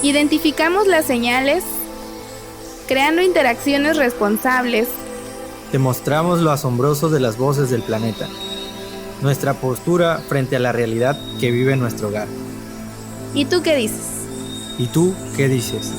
Identificamos las señales, creando interacciones responsables. Demostramos lo asombroso de las voces del planeta, nuestra postura frente a la realidad que vive en nuestro hogar. ¿Y tú qué dices? ¿Y tú qué dices?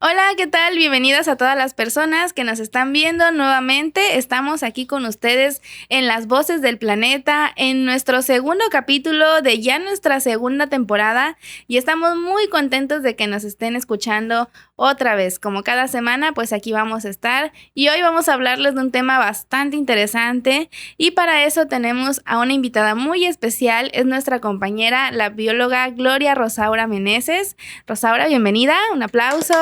Hola, ¿qué tal? Bienvenidas a todas las personas que nos están viendo nuevamente. Estamos aquí con ustedes en Las Voces del Planeta, en nuestro segundo capítulo de ya nuestra segunda temporada, y estamos muy contentos de que nos estén escuchando otra vez. Como cada semana, pues aquí vamos a estar, y hoy vamos a hablarles de un tema bastante interesante, y para eso tenemos a una invitada muy especial. Es nuestra compañera, la bióloga Gloria Rosaura Meneses. Rosaura, bienvenida, un aplauso.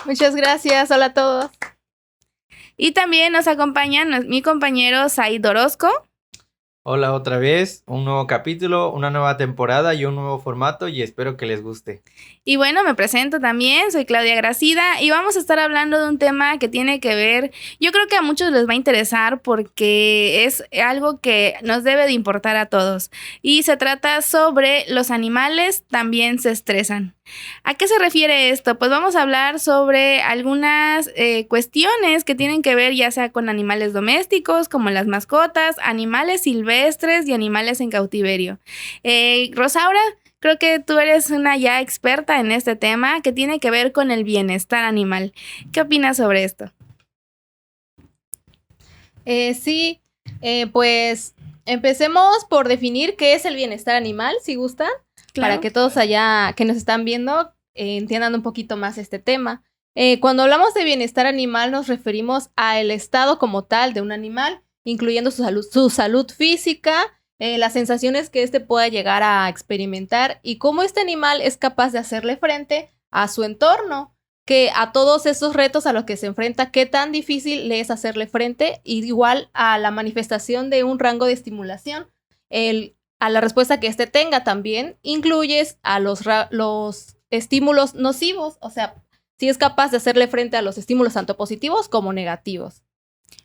Muchas gracias, hola a todos. Y también nos acompaña mi compañero Said Orozco. Hola otra vez, un nuevo capítulo, una nueva temporada y un nuevo formato, y espero que les guste. Y bueno, me presento también, soy Claudia Gracida y vamos a estar hablando de un tema que tiene que ver, yo creo que a muchos les va a interesar porque es algo que nos debe de importar a todos, y se trata sobre los animales también se estresan. ¿A qué se refiere esto? Pues vamos a hablar sobre algunas cuestiones que tienen que ver ya sea con animales domésticos, como las mascotas, animales silvestres y animales en cautiverio. Rosaura, creo que tú eres una ya experta en este tema que tiene que ver con el bienestar animal. ¿Qué opinas sobre esto? Pues empecemos por definir qué es el bienestar animal, si gustan, Claro. para que todos allá que nos están viendo entiendan un poquito más este tema. Cuando hablamos de bienestar animal nos referimos al estado como tal de un animal, incluyendo su salud física, las sensaciones que éste pueda llegar a experimentar y cómo este animal es capaz de hacerle frente a su entorno, que a todos esos retos a los que se enfrenta, qué tan difícil le es hacerle frente, y igual a la manifestación de un rango de estimulación, a la respuesta que éste tenga también, incluyes a los estímulos nocivos, o sea, si es capaz de hacerle frente a los estímulos tanto positivos como negativos.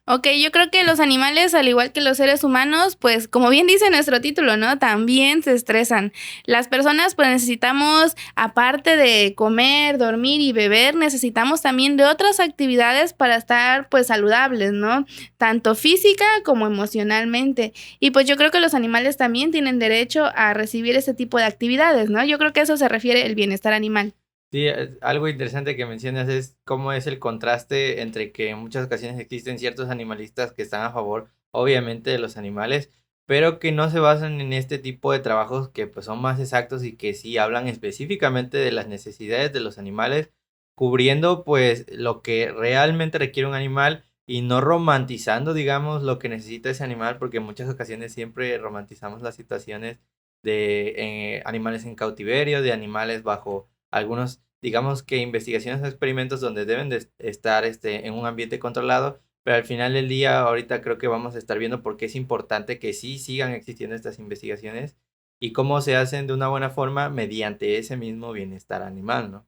Ok, yo creo que los animales, al igual que los seres humanos, pues como bien dice nuestro título, ¿no? También se estresan. Las personas pues necesitamos, aparte de comer, dormir y beber, necesitamos también de otras actividades para estar pues saludables, ¿no? Tanto física como emocionalmente. Y pues yo creo que los animales también tienen derecho a recibir ese tipo de actividades, ¿no? Yo creo que a eso se refiere el bienestar animal. Sí, algo interesante que mencionas es cómo es el contraste entre que en muchas ocasiones existen ciertos animalistas que están a favor, obviamente, de los animales, pero que no se basan en este tipo de trabajos que pues son más exactos y que sí hablan específicamente de las necesidades de los animales, cubriendo pues lo que realmente requiere un animal y no romantizando, digamos, lo que necesita ese animal, porque en muchas ocasiones siempre romantizamos las situaciones de animales en cautiverio, de animales bajo algunos, digamos que investigaciones o experimentos donde deben de estar en un ambiente controlado, pero al final del día ahorita creo que vamos a estar viendo por qué es importante que sí sigan existiendo estas investigaciones y cómo se hacen de una buena forma mediante ese mismo bienestar animal, ¿no?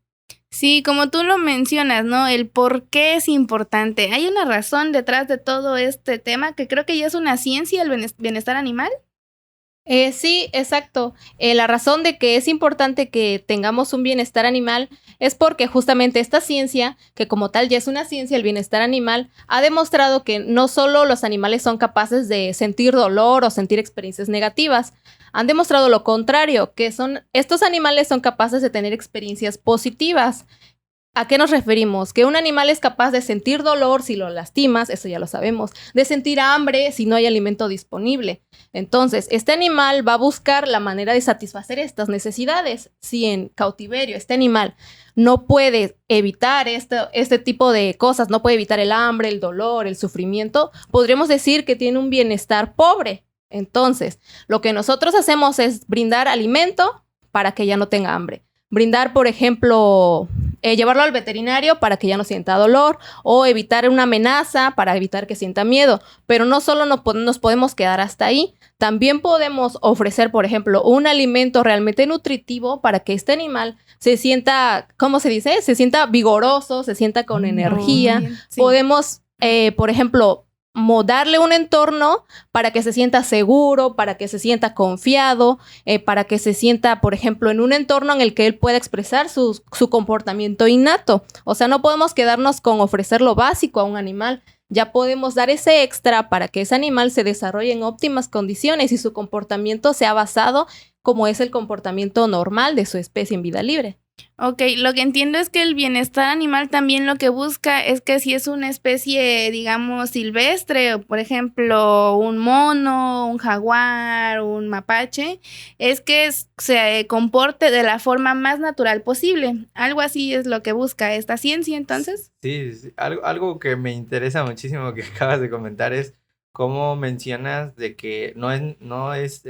Sí, como tú lo mencionas, ¿no? El por qué es importante. Hay una razón detrás de todo este tema que creo que ya es una ciencia, el bienestar animal. Sí, exacto. La razón de que es importante que tengamos un bienestar animal es porque justamente esta ciencia, que como tal ya es una ciencia, el bienestar animal, ha demostrado que no solo los animales son capaces de sentir dolor o sentir experiencias negativas, han demostrado lo contrario, que estos animales son capaces de tener experiencias positivas. ¿A qué nos referimos? Que un animal es capaz de sentir dolor si lo lastimas, eso ya lo sabemos, de sentir hambre si no hay alimento disponible. Entonces, este animal va a buscar la manera de satisfacer estas necesidades. Si en cautiverio este animal no puede evitar este tipo de cosas, no puede evitar el hambre, el dolor, el sufrimiento, podríamos decir que tiene un bienestar pobre. Entonces, lo que nosotros hacemos es brindar alimento para que ya no tenga hambre. Brindar, por ejemplo, llevarlo al veterinario para que ya no sienta dolor, o evitar una amenaza para evitar que sienta miedo. Pero no solo nos podemos quedar hasta ahí, también podemos ofrecer, por ejemplo, un alimento realmente nutritivo para que este animal se sienta, ¿cómo se dice? Se sienta vigoroso, se sienta con energía. Bien, sí. Podemos, por ejemplo, darle un entorno para que se sienta seguro, para que se sienta confiado, para que se sienta, por ejemplo, en un entorno en el que él pueda expresar su comportamiento innato. O sea, no podemos quedarnos con ofrecer lo básico a un animal. Ya podemos dar ese extra para que ese animal se desarrolle en óptimas condiciones y su comportamiento sea basado como es el comportamiento normal de su especie en vida libre. Ok, lo que entiendo es que el bienestar animal también lo que busca es que si es una especie, digamos, silvestre, o por ejemplo, un mono, un jaguar, un mapache, es que se comporte de la forma más natural posible. Algo así es lo que busca esta ciencia, entonces. Sí, algo que me interesa muchísimo que acabas de comentar es cómo mencionas de que no es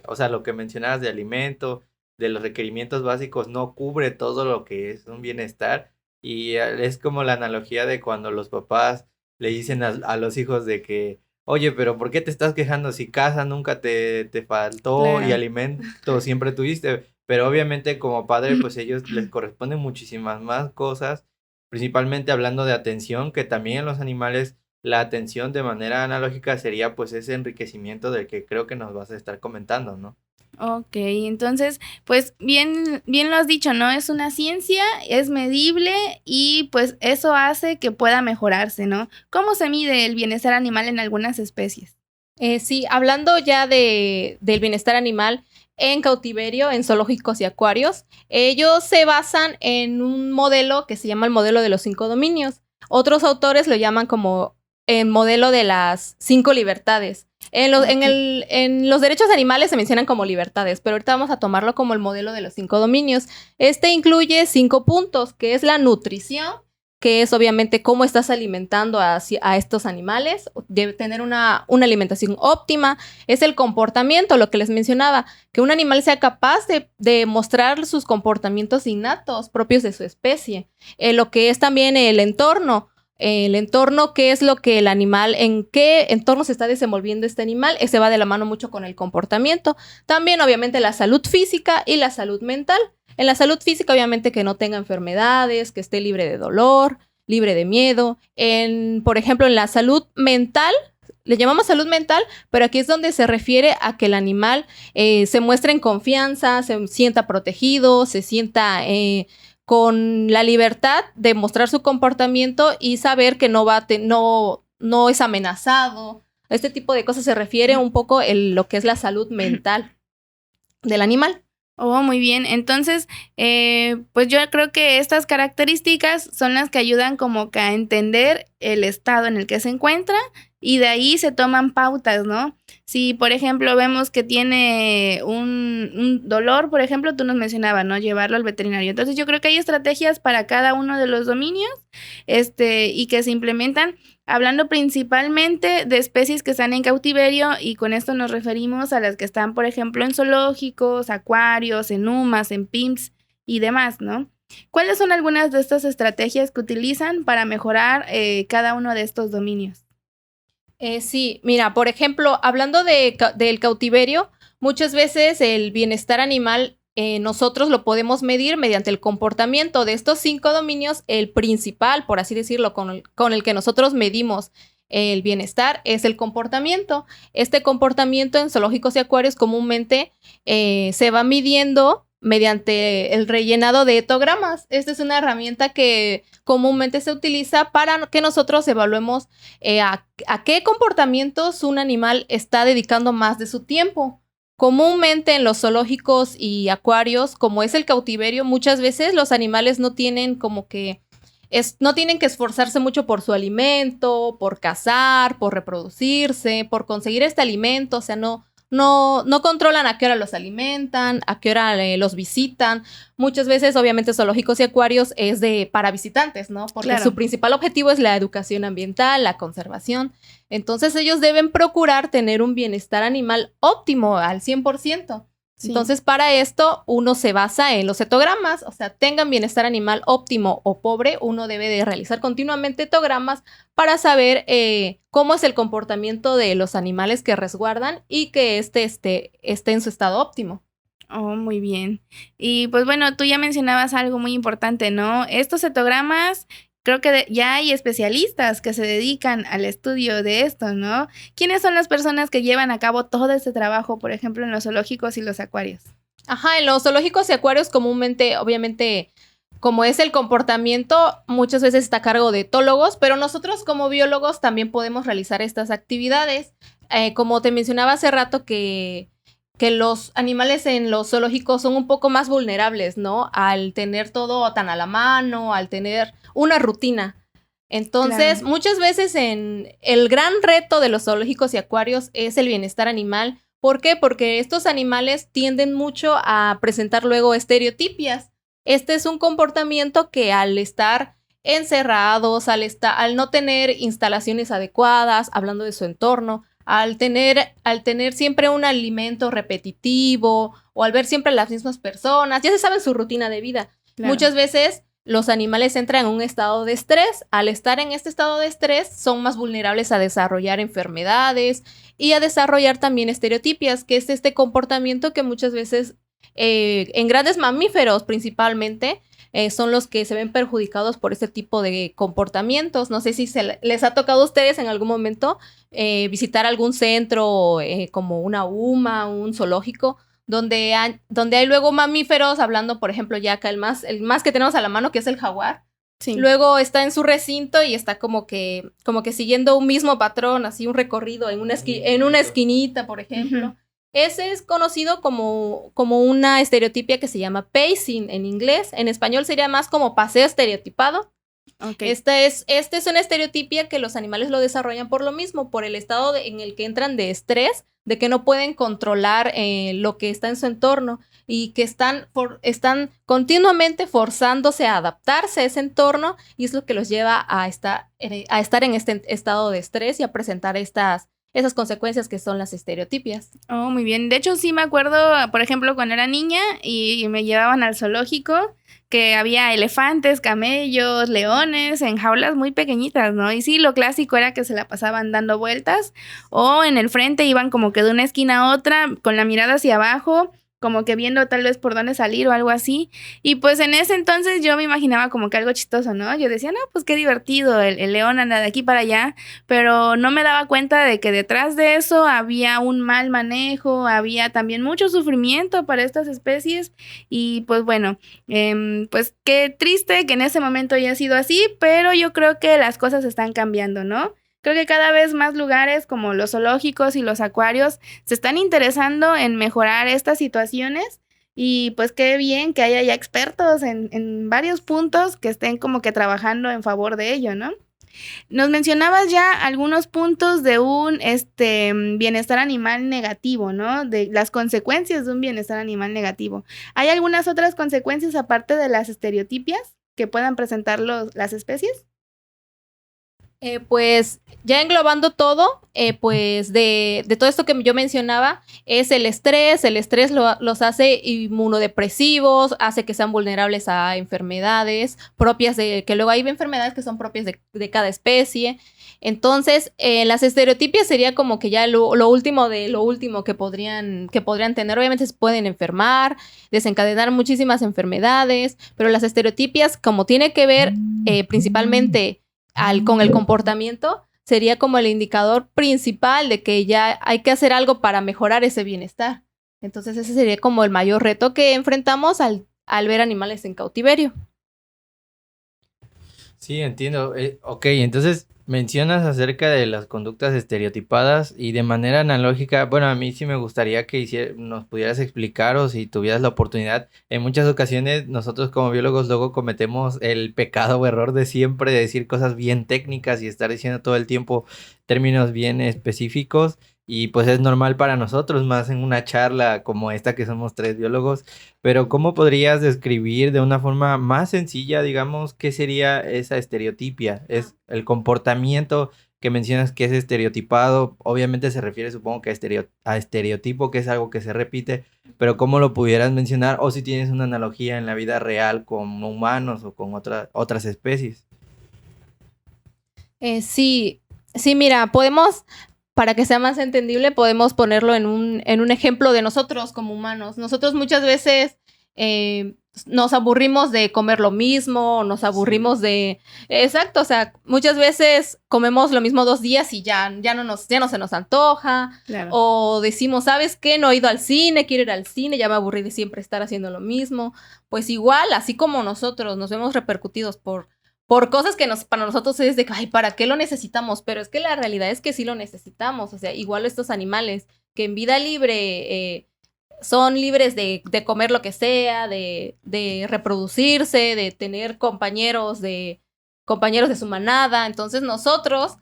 o sea, lo que mencionabas de alimento, de los requerimientos básicos, no cubre todo lo que es un bienestar. Y es como la analogía de cuando los papás le dicen a los hijos de que, oye, pero ¿por qué te estás quejando si casa nunca te faltó y Claro. alimento siempre tuviste? Pero obviamente como padre, pues ellos les corresponden muchísimas más cosas, principalmente hablando de atención, que también en los animales la atención de manera analógica sería pues ese enriquecimiento del que creo que nos vas a estar comentando, ¿no? Ok, entonces, pues bien lo has dicho, ¿no? Es una ciencia, es medible y pues eso hace que pueda mejorarse, ¿no? ¿Cómo se mide el bienestar animal en algunas especies? Sí, hablando ya del bienestar animal en cautiverio, en zoológicos y acuarios, ellos se basan en un modelo que se llama el modelo de los 5 dominios. Otros autores lo llaman como el modelo de las 5 libertades. En los derechos animales se mencionan como libertades, pero ahorita vamos a tomarlo como el modelo de los 5 dominios. Este incluye 5 puntos, que es la nutrición, que es obviamente cómo estás alimentando a estos animales, debe tener una alimentación óptima, es el comportamiento, lo que les mencionaba, que un animal sea capaz de mostrar sus comportamientos innatos propios de su especie, lo que es también el entorno, qué es lo que el animal, en qué entorno se está desenvolviendo este animal, se va de la mano mucho con el comportamiento, también obviamente la salud física y la salud mental. En la salud física, obviamente, que no tenga enfermedades, que esté libre de dolor, libre de miedo. Por ejemplo, en la salud mental, le llamamos salud mental, pero aquí es donde se refiere a que el animal se muestre en confianza, se sienta protegido, se sienta con la libertad de mostrar su comportamiento y saber que no es amenazado. A este tipo de cosas se refiere un poco lo que es la salud mental del animal. Oh, muy bien. Entonces, pues yo creo que estas características son las que ayudan como que a entender el estado en el que se encuentra y de ahí se toman pautas, ¿no? Si, por ejemplo, vemos que tiene un dolor, por ejemplo, tú nos mencionabas, ¿no? Llevarlo al veterinario. Entonces, yo creo que hay estrategias para cada uno de los dominios, y que se implementan hablando principalmente de especies que están en cautiverio y con esto nos referimos a las que están, por ejemplo, en zoológicos, acuarios, en UMAS, en PIMS y demás, ¿no? ¿Cuáles son algunas de estas estrategias que utilizan para mejorar cada uno de estos dominios? Sí, mira, por ejemplo, hablando del cautiverio, muchas veces el bienestar animal nosotros lo podemos medir mediante el comportamiento de estos 5 dominios. El principal, por así decirlo, con el que nosotros medimos el bienestar es el comportamiento. Este comportamiento en zoológicos y acuarios comúnmente se va midiendo mediante el rellenado de etogramas. Esta es una herramienta que comúnmente se utiliza para que nosotros evaluemos a qué comportamientos un animal está dedicando más de su tiempo. Comúnmente en los zoológicos y acuarios, como es el cautiverio, muchas veces los animales no tienen no tienen que esforzarse mucho por su alimento, por cazar, por reproducirse, por conseguir este alimento. O sea, no controlan a qué hora los alimentan, a qué hora los visitan. Muchas veces, obviamente, zoológicos y acuarios es para visitantes, ¿no? Porque Claro. su principal objetivo es la educación ambiental, la conservación. Entonces, ellos deben procurar tener un bienestar animal óptimo al 100%. Sí. Entonces, para esto, uno se basa en los etogramas, o sea, tengan bienestar animal óptimo o pobre, uno debe de realizar continuamente etogramas para saber cómo es el comportamiento de los animales que resguardan y que esté en su estado óptimo. Oh, muy bien. Y pues bueno, tú ya mencionabas algo muy importante, ¿no? Estos cetogramas creo que ya hay especialistas que se dedican al estudio de esto, ¿no? ¿Quiénes son las personas que llevan a cabo todo este trabajo, por ejemplo, en los zoológicos y los acuarios? Ajá, en los zoológicos y acuarios comúnmente, obviamente, como es el comportamiento, muchas veces está a cargo de etólogos, pero nosotros como biólogos también podemos realizar estas actividades. Como te mencionaba hace rato que los animales en los zoológicos son un poco más vulnerables, ¿no? Al tener todo tan a la mano, al tener una rutina. Entonces, Claro. muchas veces el gran reto de los zoológicos y acuarios es el bienestar animal. ¿Por qué? Porque estos animales tienden mucho a presentar luego estereotipias. Este es un comportamiento que al estar encerrados, al no tener instalaciones adecuadas, hablando de su entorno, al tener siempre un alimento repetitivo o al ver siempre las mismas personas, ya se sabe su rutina de vida. Claro. Muchas veces los animales entran en un estado de estrés. Al estar en este estado de estrés, son más vulnerables a desarrollar enfermedades y a desarrollar también estereotipias, que es este comportamiento que muchas veces en grandes mamíferos principalmente son los que se ven perjudicados por este tipo de comportamientos. No sé si les ha tocado a ustedes en algún momento visitar algún centro como una UMA, un zoológico, donde hay luego mamíferos, hablando, por ejemplo, ya acá el más que tenemos a la mano, que es el jaguar. Sí. Luego está en su recinto y está como que siguiendo un mismo patrón, así un recorrido en una esquinita, por ejemplo. Ujú. Ese es conocido como una estereotipia que se llama pacing en inglés. En español sería más como paseo estereotipado. Okay. Este es una estereotipia que los animales lo desarrollan por lo mismo, por el estado en el que entran de estrés, de que no pueden controlar lo que está en su entorno y que están continuamente forzándose a adaptarse a ese entorno, y es lo que los lleva a estar en este estado de estrés y a presentar esas consecuencias que son las estereotipias. Oh, muy bien. De hecho, sí me acuerdo, por ejemplo, cuando era niña y me llevaban al zoológico, que había elefantes, camellos, leones en jaulas muy pequeñitas, ¿no? Y sí, lo clásico era que se la pasaban dando vueltas o en el frente iban como que de una esquina a otra con la mirada hacia abajo, como que viendo tal vez por dónde salir o algo así. Y pues en ese entonces yo me imaginaba como que algo chistoso, ¿no? Yo decía, no, pues qué divertido, el león anda de aquí para allá, pero no me daba cuenta de que detrás de eso había un mal manejo, había también mucho sufrimiento para estas especies y pues bueno, pues qué triste que en ese momento haya sido así, pero yo creo que las cosas están cambiando, ¿no? Creo que cada vez más lugares como los zoológicos y los acuarios se están interesando en mejorar estas situaciones y pues qué bien que haya ya expertos en varios puntos que estén como que trabajando en favor de ello, ¿no? Nos mencionabas ya algunos puntos de un bienestar animal negativo, ¿no? De las consecuencias de un bienestar animal negativo. ¿Hay algunas otras consecuencias aparte de las estereotipias que puedan presentar las especies? Pues ya englobando todo, pues de todo esto que yo mencionaba, es el estrés. El estrés los hace inmunodepresivos, hace que sean vulnerables a enfermedades propias que luego hay enfermedades que son propias de cada especie. Entonces, las estereotipias sería como que ya lo último de lo último que podrían tener. Obviamente se pueden enfermar, desencadenar muchísimas enfermedades, pero las estereotipias, como tiene que ver principalmente con el comportamiento, sería como el indicador principal de que ya hay que hacer algo para mejorar ese bienestar. Entonces ese sería como el mayor reto que enfrentamos al ver animales en cautiverio. Sí, entiendo. Ok, entonces mencionas acerca de las conductas estereotipadas y de manera analógica, bueno, a mí sí me gustaría que nos pudieras explicar, o si tuvieras la oportunidad. En muchas ocasiones nosotros como biólogos luego cometemos el pecado o error de siempre decir cosas bien técnicas y estar diciendo todo el tiempo términos bien específicos, y pues es normal para nosotros, más en una charla como esta que somos tres biólogos. Pero ¿cómo podrías describir de una forma más sencilla, digamos, qué sería esa estereotipia? Es el comportamiento que mencionas que es estereotipado. Obviamente se refiere, supongo, que a estereotipo, que es algo que se repite, pero ¿cómo lo pudieras mencionar? O si tienes una analogía en la vida real con humanos o con otras especies. Sí, mira, para que sea más entendible, podemos ponerlo en un ejemplo de nosotros como humanos. Nosotros muchas veces nos aburrimos de comer lo mismo, nos aburrimos de... Exacto, o sea, muchas veces comemos lo mismo 2 días y ya no se nos antoja. Claro. O decimos, ¿sabes qué? No he ido al cine, quiero ir al cine, ya me aburrí de siempre estar haciendo lo mismo. Pues igual, así como nosotros nos vemos repercutidos por cosas que para nosotros es de, ay, ¿para qué lo necesitamos? Pero es que la realidad es que sí lo necesitamos. O sea, igual estos animales que en vida libre... son libres de comer lo que sea, de reproducirse, de tener compañeros de su manada. Entonces nosotros,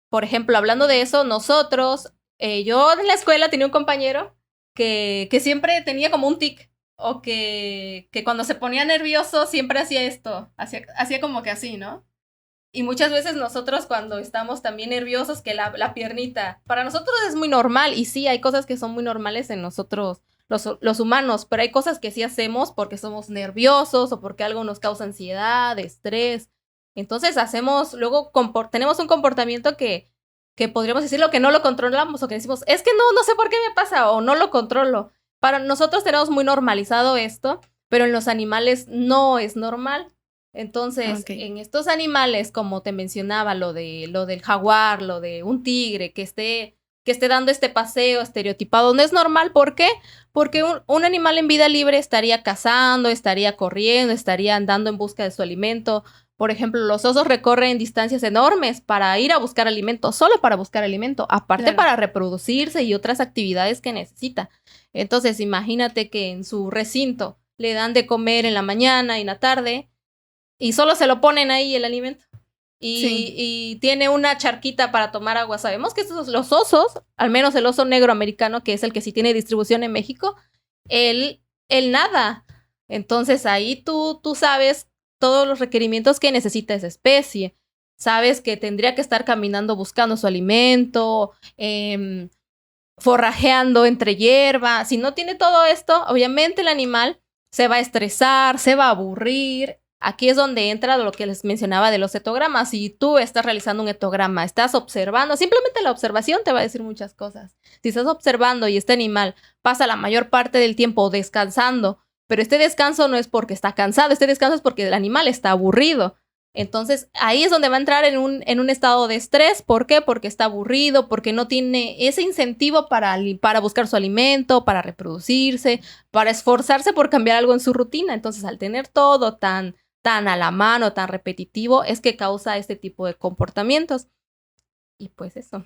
por ejemplo, hablando de eso, yo en la escuela tenía un compañero que siempre tenía como un tic, o que cuando se ponía nervioso siempre hacía esto, hacía como que así, ¿no? Y muchas veces nosotros cuando estamos también nerviosos, que la piernita, para nosotros es muy normal, y sí, hay cosas que son muy normales en nosotros, los humanos, pero hay cosas que sí hacemos porque somos nerviosos o porque algo nos causa ansiedad, estrés. Entonces luego tenemos un comportamiento que podríamos decirlo que no lo controlamos, o que decimos, es que no sé por qué me pasa, o no lo controlo. Para nosotros tenemos muy normalizado esto, pero en los animales no es normal. Entonces, en estos animales, como te mencionaba, lo del jaguar, lo de un tigre que esté dando este paseo estereotipado, no es normal. ¿Por qué? Porque un animal en vida libre estaría cazando, estaría corriendo, estaría andando en busca de su alimento. Por ejemplo, los osos recorren distancias enormes para ir a buscar alimento, solo para buscar alimento, aparte Claro. para reproducirse y otras actividades que necesita. Entonces, imagínate que en su recinto le dan de comer en la mañana y en la tarde, y solo se lo ponen ahí el alimento. Y tiene una charquita para tomar agua. Sabemos que los osos, al menos el oso negro americano, que es el que sí tiene distribución en México, él nada. Entonces ahí tú sabes todos los requerimientos que necesita esa especie. Sabes que tendría que estar caminando buscando su alimento, forrajeando entre hierba. Si no tiene todo esto, obviamente el animal se va a estresar, se va a aburrir. Aquí es donde entra lo que les mencionaba de los etogramas. Si tú estás realizando un etograma, estás observando, simplemente la observación te va a decir muchas cosas. Si estás observando y este animal pasa la mayor parte del tiempo descansando, pero este descanso no es porque está cansado, este descanso es porque el animal está aburrido. Entonces ahí es donde va a entrar en un estado de estrés. ¿Por qué? Porque está aburrido, porque no tiene ese incentivo para buscar su alimento, para reproducirse, para esforzarse por cambiar algo en su rutina. Entonces, al tener todo tan a la mano, tan repetitivo, es que causa este tipo de comportamientos. Y pues eso.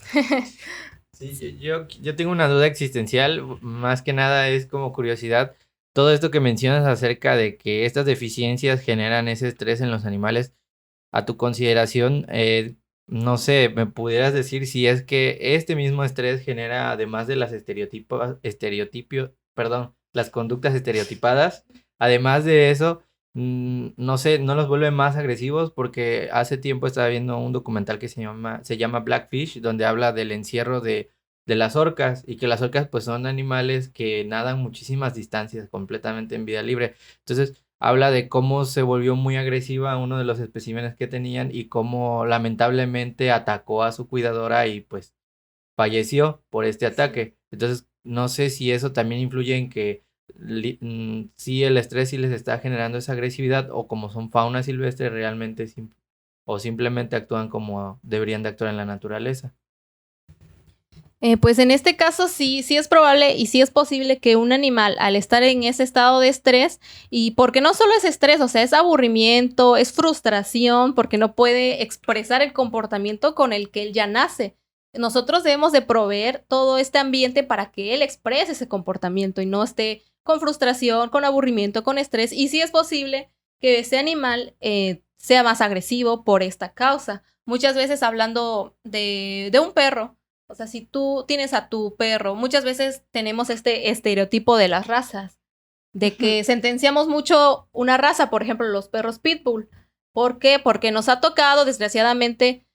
Sí, yo tengo una duda existencial, más que nada es como curiosidad. Todo esto que mencionas acerca de que estas deficiencias generan ese estrés en los animales, a tu consideración, no sé, ¿me pudieras decir si es que este mismo estrés genera, además de las las conductas estereotipadas, además de eso, no sé, no los vuelve más agresivos? Porque hace tiempo estaba viendo un documental que se llama Blackfish, donde habla del encierro de las orcas, y que las orcas pues son animales que nadan muchísimas distancias completamente en vida libre. Entonces habla de cómo se volvió muy agresiva uno de los especímenes que tenían y cómo lamentablemente atacó a su cuidadora y pues falleció por este ataque. Entonces no sé si eso también influye en que si el estrés sí les está generando esa agresividad, o como son fauna silvestre realmente o simplemente actúan como deberían de actuar en la naturaleza. Pues en este caso sí es probable y sí es posible que un animal, al estar en ese estado de estrés, y porque no solo es estrés, o sea, es aburrimiento, es frustración, porque no puede expresar el comportamiento con el que él ya nace. Nosotros debemos de proveer todo este ambiente para que él exprese ese comportamiento y no esté con frustración, con aburrimiento, con estrés. Y sí es posible que ese animal sea más agresivo por esta causa. Muchas veces, hablando de un perro, o sea, si tú tienes a tu perro, muchas veces tenemos este estereotipo de las razas, de que sentenciamos mucho una raza, por ejemplo, los perros pitbull. ¿Por qué? Porque nos ha tocado, desgraciadamente,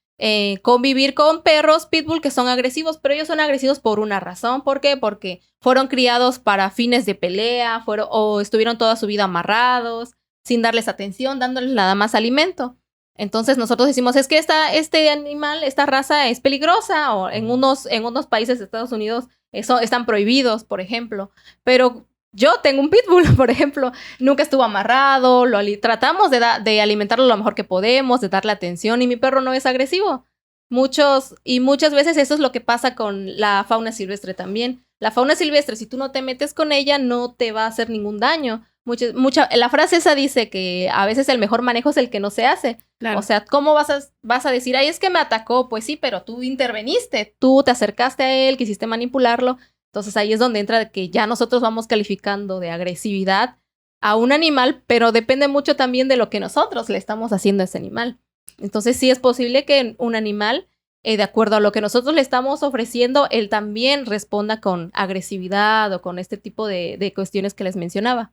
convivir con perros pitbull que son agresivos, pero ellos son agresivos por una razón. ¿Por qué? Porque fueron criados para fines de pelea, o estuvieron toda su vida amarrados, sin darles atención, dándoles nada más alimento. Entonces nosotros decimos, es que este animal, esta raza es peligrosa, o en unos países de Estados Unidos están prohibidos, por ejemplo. Pero yo tengo un pitbull, por ejemplo, nunca estuvo amarrado, tratamos de alimentarlo lo mejor que podemos, de darle atención, y mi perro no es agresivo. Muchas veces eso es lo que pasa con la fauna silvestre también. La fauna silvestre, si tú no te metes con ella, no te va a hacer ningún daño. La frase esa dice que a veces el mejor manejo es el que no se hace. Claro. O sea, ¿cómo vas a decir, ay, es que me atacó? Pues sí, pero tú interveniste, tú te acercaste a él, quisiste manipularlo. Entonces ahí es donde entra que ya nosotros vamos calificando de agresividad a un animal, pero depende mucho también de lo que nosotros le estamos haciendo a ese animal. Entonces sí es posible que un animal, de acuerdo a lo que nosotros le estamos ofreciendo, él también responda con agresividad o con este tipo de cuestiones que les mencionaba.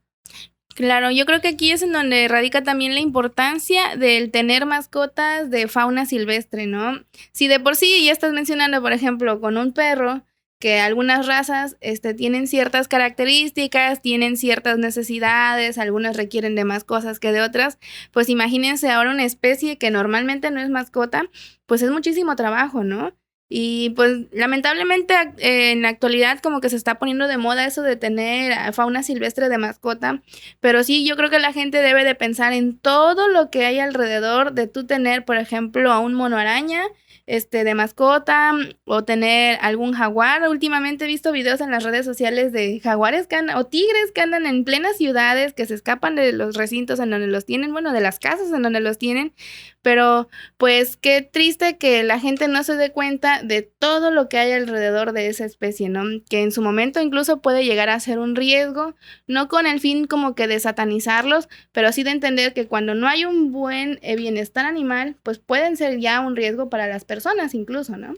Claro, yo creo que aquí es en donde radica también la importancia del tener mascotas de fauna silvestre, ¿no? Si de por sí ya estás mencionando, por ejemplo, con un perro, que algunas razas tienen ciertas características, tienen ciertas necesidades, algunas requieren de más cosas que de otras, pues imagínense ahora una especie que normalmente no es mascota, pues es muchísimo trabajo, ¿no? Y pues lamentablemente en la actualidad como que se está poniendo de moda eso de tener fauna silvestre de mascota, pero sí, yo creo que la gente debe de pensar en todo lo que hay alrededor de tú tener, por ejemplo, a un mono araña, de mascota, o tener algún jaguar. Últimamente he visto videos en las redes sociales de jaguares o tigres que andan en plenas ciudades, que se escapan de los recintos en donde los tienen, bueno, de las casas en donde los tienen, pero pues qué triste que la gente no se dé cuenta de todo lo que hay alrededor de esa especie, ¿no? Que en su momento incluso puede llegar a ser un riesgo, no con el fin como que de satanizarlos, pero sí de entender que cuando no hay un buen bienestar animal, pues pueden ser ya un riesgo para las personas incluso, ¿no?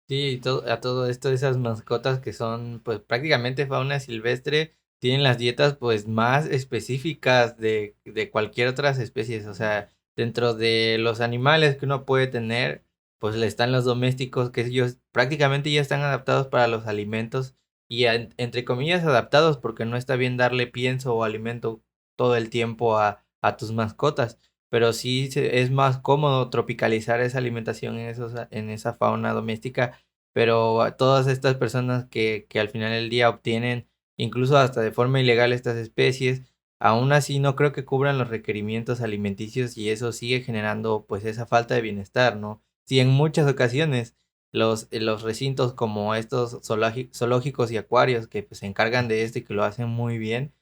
Sí, a todo esto, esas mascotas que son pues prácticamente fauna silvestre, tienen las dietas pues más específicas de cualquier otras especies. O sea, dentro de los animales que uno puede tener, pues le están los domésticos, que ellos prácticamente ya están adaptados para los alimentos y entre comillas adaptados, porque no está bien darle pienso o alimento todo el tiempo a tus mascotas, pero sí es más cómodo tropicalizar esa alimentación en esa fauna doméstica. Pero a todas estas personas que al final del día obtienen incluso hasta de forma ilegal estas especies, aún así no creo que cubran los requerimientos alimenticios, y eso sigue generando pues esa falta de bienestar, ¿no? Si en muchas ocasiones los recintos como estos zoológicos y acuarios que pues se encargan de esto y que lo hacen muy bien,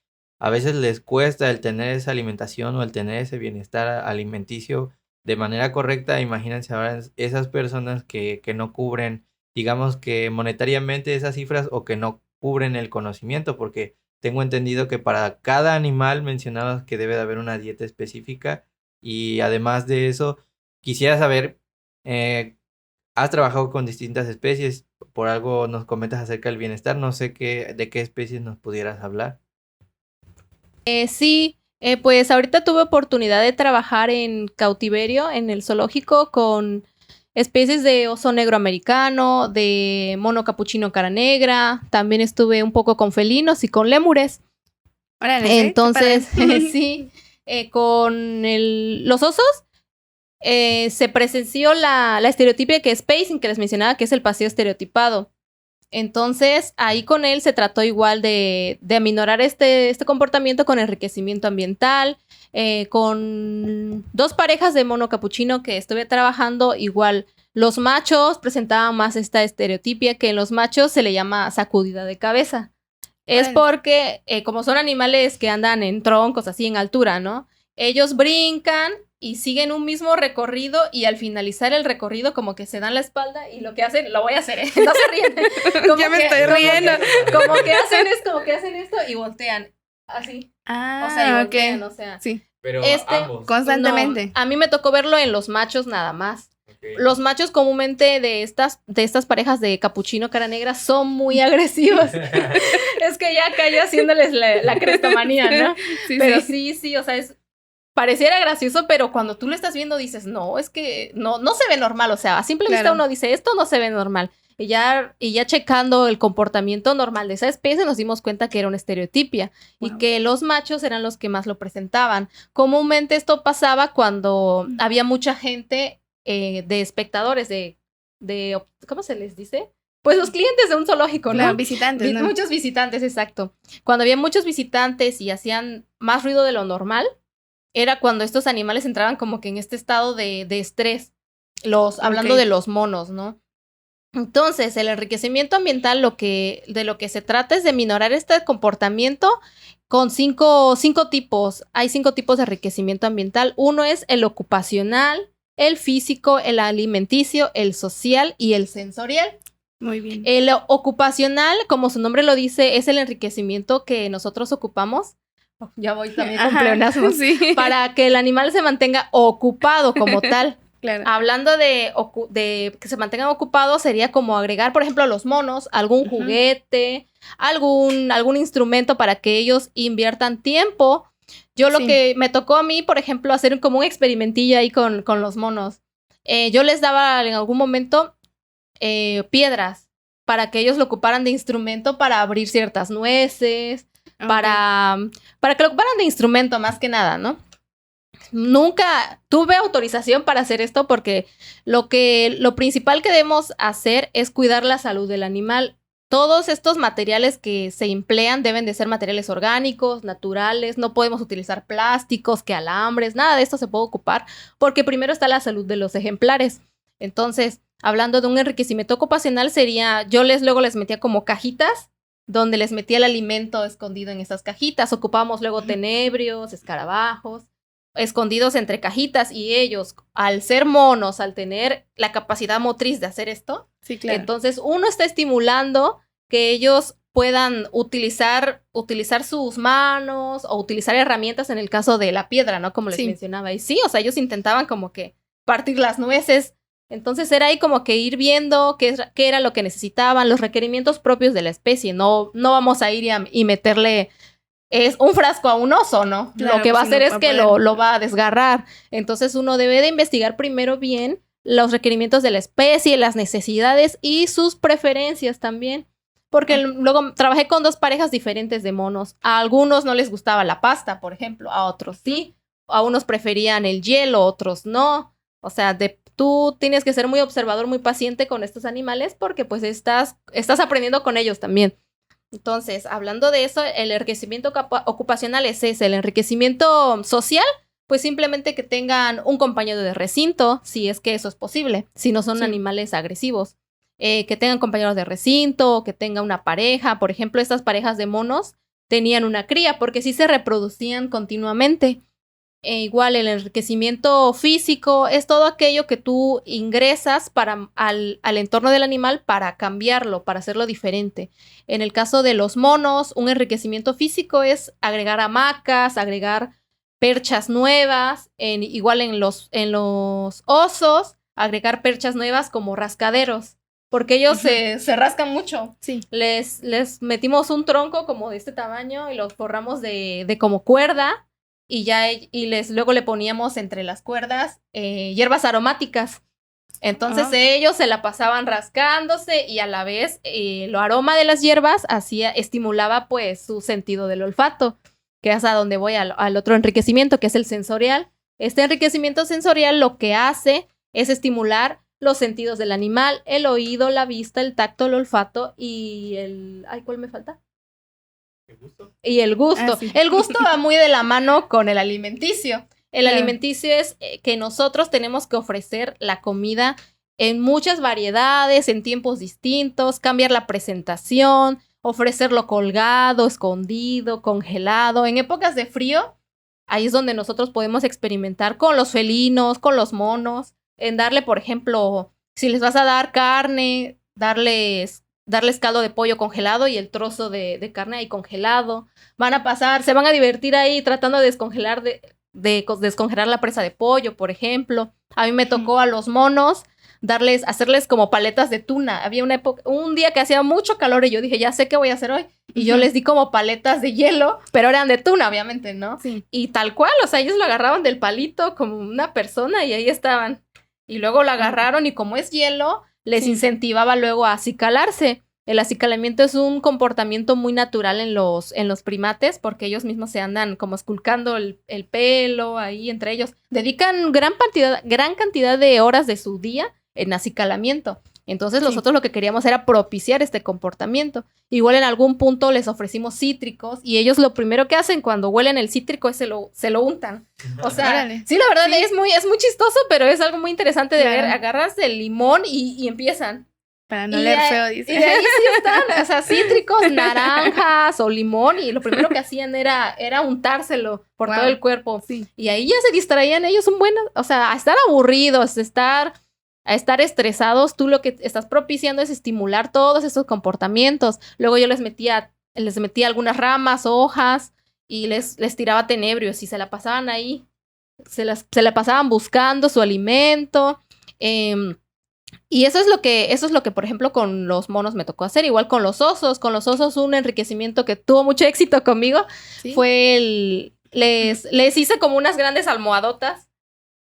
a veces les cuesta el tener esa alimentación o el tener ese bienestar alimenticio de manera correcta. Imagínense ahora esas personas que no cubren, digamos que monetariamente, esas cifras, o que no cubren el conocimiento, porque tengo entendido que para cada animal mencionabas que debe de haber una dieta específica. Y además de eso, quisiera saber, has trabajado con distintas especies, por algo nos comentas acerca del bienestar, no sé de qué especies nos pudieras hablar. Sí, pues ahorita tuve oportunidad de trabajar en cautiverio, en el zoológico, con especies de oso negro americano, de mono capuchino cara negra. También estuve un poco con felinos y con lémures. Órale, Entonces, sí, con los osos se presenció la estereotipia que es pacing, que les mencionaba, que es el paseo estereotipado. Entonces, ahí con él se trató igual de aminorar este comportamiento con enriquecimiento ambiental, con 2 parejas de mono capuchino que estuve trabajando. Igual, los machos presentaban más esta estereotipia, que en los machos se le llama sacudida de cabeza. Es porque, como son animales que andan en troncos, así en altura, ¿no? Ellos brincan y siguen un mismo recorrido, y al finalizar el recorrido como que se dan la espalda y lo que hacen, lo voy a hacer, no se ríen. Ya me estoy riendo. Como que hacen esto y voltean, así. O sea, y voltean, o sea. Sí. Pero ambos. Constantemente. No, a mí me tocó verlo en los machos nada más. Okay. Los machos comúnmente de estas parejas de capuchino cara negra son muy agresivos. Es que ya cayó haciéndoles la crestomanía, ¿no? Sí, Pero sí, o sea, pareciera gracioso, pero cuando tú lo estás viendo dices, no, es que no se ve normal. O sea, a simple vista uno dice, esto no se ve normal. Y ya checando el comportamiento normal de esa especie, nos dimos cuenta que era una estereotipia. Wow. Y que los machos eran los que más lo presentaban. Comúnmente esto pasaba cuando había mucha gente de espectadores, de ¿cómo se les dice? pues los clientes de un zoológico, ¿no? Claro, visitantes, ¿no? Muchos visitantes, exacto. Cuando había muchos visitantes y hacían más ruido de lo normal, era cuando estos animales entraban como que en este estado de estrés, hablando de los monos, ¿no? Entonces, el enriquecimiento ambiental de lo que se trata es de minorar este comportamiento con cinco tipos. Hay 5 tipos de enriquecimiento ambiental. Uno es el ocupacional, el físico, el alimenticio, el social y el sensorial. Muy bien. El ocupacional, como su nombre lo dice, es el enriquecimiento que nosotros ocupamos. Ya voy también con pleonasmos. Sí. Para que el animal se mantenga ocupado como tal. Claro. Hablando de que se mantengan ocupados, sería como agregar, por ejemplo, a los monos, algún juguete, algún instrumento para que ellos inviertan tiempo. Yo lo que me tocó a mí, por ejemplo, hacer como un experimentillo ahí con los monos. Yo les daba en algún momento piedras para que ellos lo ocuparan de instrumento para abrir ciertas nueces, para que lo ocuparan de instrumento más que nada, ¿no? Nunca tuve autorización para hacer esto porque lo principal que debemos hacer es cuidar la salud del animal. Todos estos materiales que se emplean deben de ser materiales orgánicos, naturales, no podemos utilizar plásticos, que alambres, nada de esto se puede ocupar porque primero está la salud de los ejemplares. Entonces, hablando de un enriquecimiento ocupacional sería, luego les metía como cajitas donde les metía el alimento escondido en esas cajitas. Ocupábamos luego tenebrios, escarabajos, escondidos entre cajitas y ellos, al ser monos, al tener la capacidad motriz de hacer esto, sí, claro. Entonces uno está estimulando que ellos puedan utilizar sus manos o utilizar herramientas en el caso de la piedra, ¿no? Como les mencionaba. Y sí, o sea, ellos intentaban como que partir las nueces. Entonces era ahí como que ir viendo qué era lo que necesitaban, los requerimientos propios de la especie. No vamos a ir y meterle es un frasco a un oso, ¿no? Claro, lo que va a hacer es que lo va a desgarrar. Entonces uno debe de investigar primero bien los requerimientos de la especie, las necesidades y sus preferencias también. Porque luego trabajé con 2 parejas diferentes de monos. A algunos no les gustaba la pasta, por ejemplo. A otros sí. A unos preferían el hielo, otros no. O sea, tú tienes que ser muy observador, muy paciente con estos animales porque pues estás aprendiendo con ellos también. Entonces, hablando de eso, el enriquecimiento ocupacional es ese. El enriquecimiento social, pues simplemente que tengan un compañero de recinto, si es que eso es posible, si no son animales agresivos. Que tengan compañeros de recinto, que tenga una pareja. Por ejemplo, estas parejas de monos tenían una cría porque sí se reproducían continuamente. Igual el enriquecimiento físico es todo aquello que tú ingresas al entorno del animal para cambiarlo, para hacerlo diferente. En el caso de los monos, un enriquecimiento físico es agregar hamacas, agregar perchas nuevas, igual en los osos, agregar perchas nuevas como rascaderos, porque ellos se rascan mucho. Sí. Les metimos un tronco como de este tamaño y los forramos de como cuerda. Y luego le poníamos entre las cuerdas hierbas aromáticas. Entonces ellos se la pasaban rascándose y a la vez lo aroma de las hierbas estimulaba pues su sentido del olfato, que es a donde voy al otro enriquecimiento, que es el sensorial. Este enriquecimiento sensorial lo que hace es estimular los sentidos del animal, el oído, la vista, el tacto, el olfato y ¿cuál me falta? ¿El gusto? Y el gusto. Sí. El gusto va muy de la mano con el alimenticio. El alimenticio es que nosotros tenemos que ofrecer la comida en muchas variedades, en tiempos distintos, cambiar la presentación, ofrecerlo colgado, escondido, congelado. En épocas de frío, ahí es donde nosotros podemos experimentar con los felinos, con los monos, en darle, por ejemplo, si les vas a dar carne, darles caldo de pollo congelado y el trozo de carne ahí congelado. Se van a divertir ahí tratando de descongelar descongelar la presa de pollo, por ejemplo. A mí me tocó a los monos hacerles como paletas de tuna. Había un día que hacía mucho calor y yo dije, ya sé qué voy a hacer hoy. Y yo les di como paletas de hielo, pero eran de tuna, obviamente, ¿no? Sí. Y tal cual, o sea, ellos lo agarraban del palito como una persona y ahí estaban. Y luego lo agarraron y como es hielo, les incentivaba luego a acicalarse. El acicalamiento es un comportamiento muy natural en los primates porque ellos mismos se andan como esculcando el pelo ahí entre ellos. Dedican gran cantidad de horas de su día en acicalamiento. Entonces nosotros lo que queríamos era propiciar este comportamiento. Igual en algún punto les ofrecimos cítricos y ellos lo primero que hacen cuando huelen el cítrico es se lo untan. O sea, Órale. sí, la verdad Sí. es muy chistoso, pero es algo muy interesante de Claro. ver. Agarras el limón y empiezan. Para no Y leer de- feo, Y dice. de ahí sí están, o sea, cítricos, naranjas o limón, y lo primero que hacían era untárselo por Wow. todo el cuerpo. Sí. Y ahí ya se distraían ellos un buen, o sea, a estar aburridos, a estar estresados, tú lo que estás propiciando es estimular todos esos comportamientos. Luego yo les metía algunas ramas, hojas, y les tiraba tenebrios, y se la pasaban ahí, se la pasaban buscando su alimento. Y eso es lo que, por ejemplo, con los monos me tocó hacer. Igual con los osos. Con los osos, un enriquecimiento que tuvo mucho éxito conmigo Sí. fue les hice como unas grandes almohadotas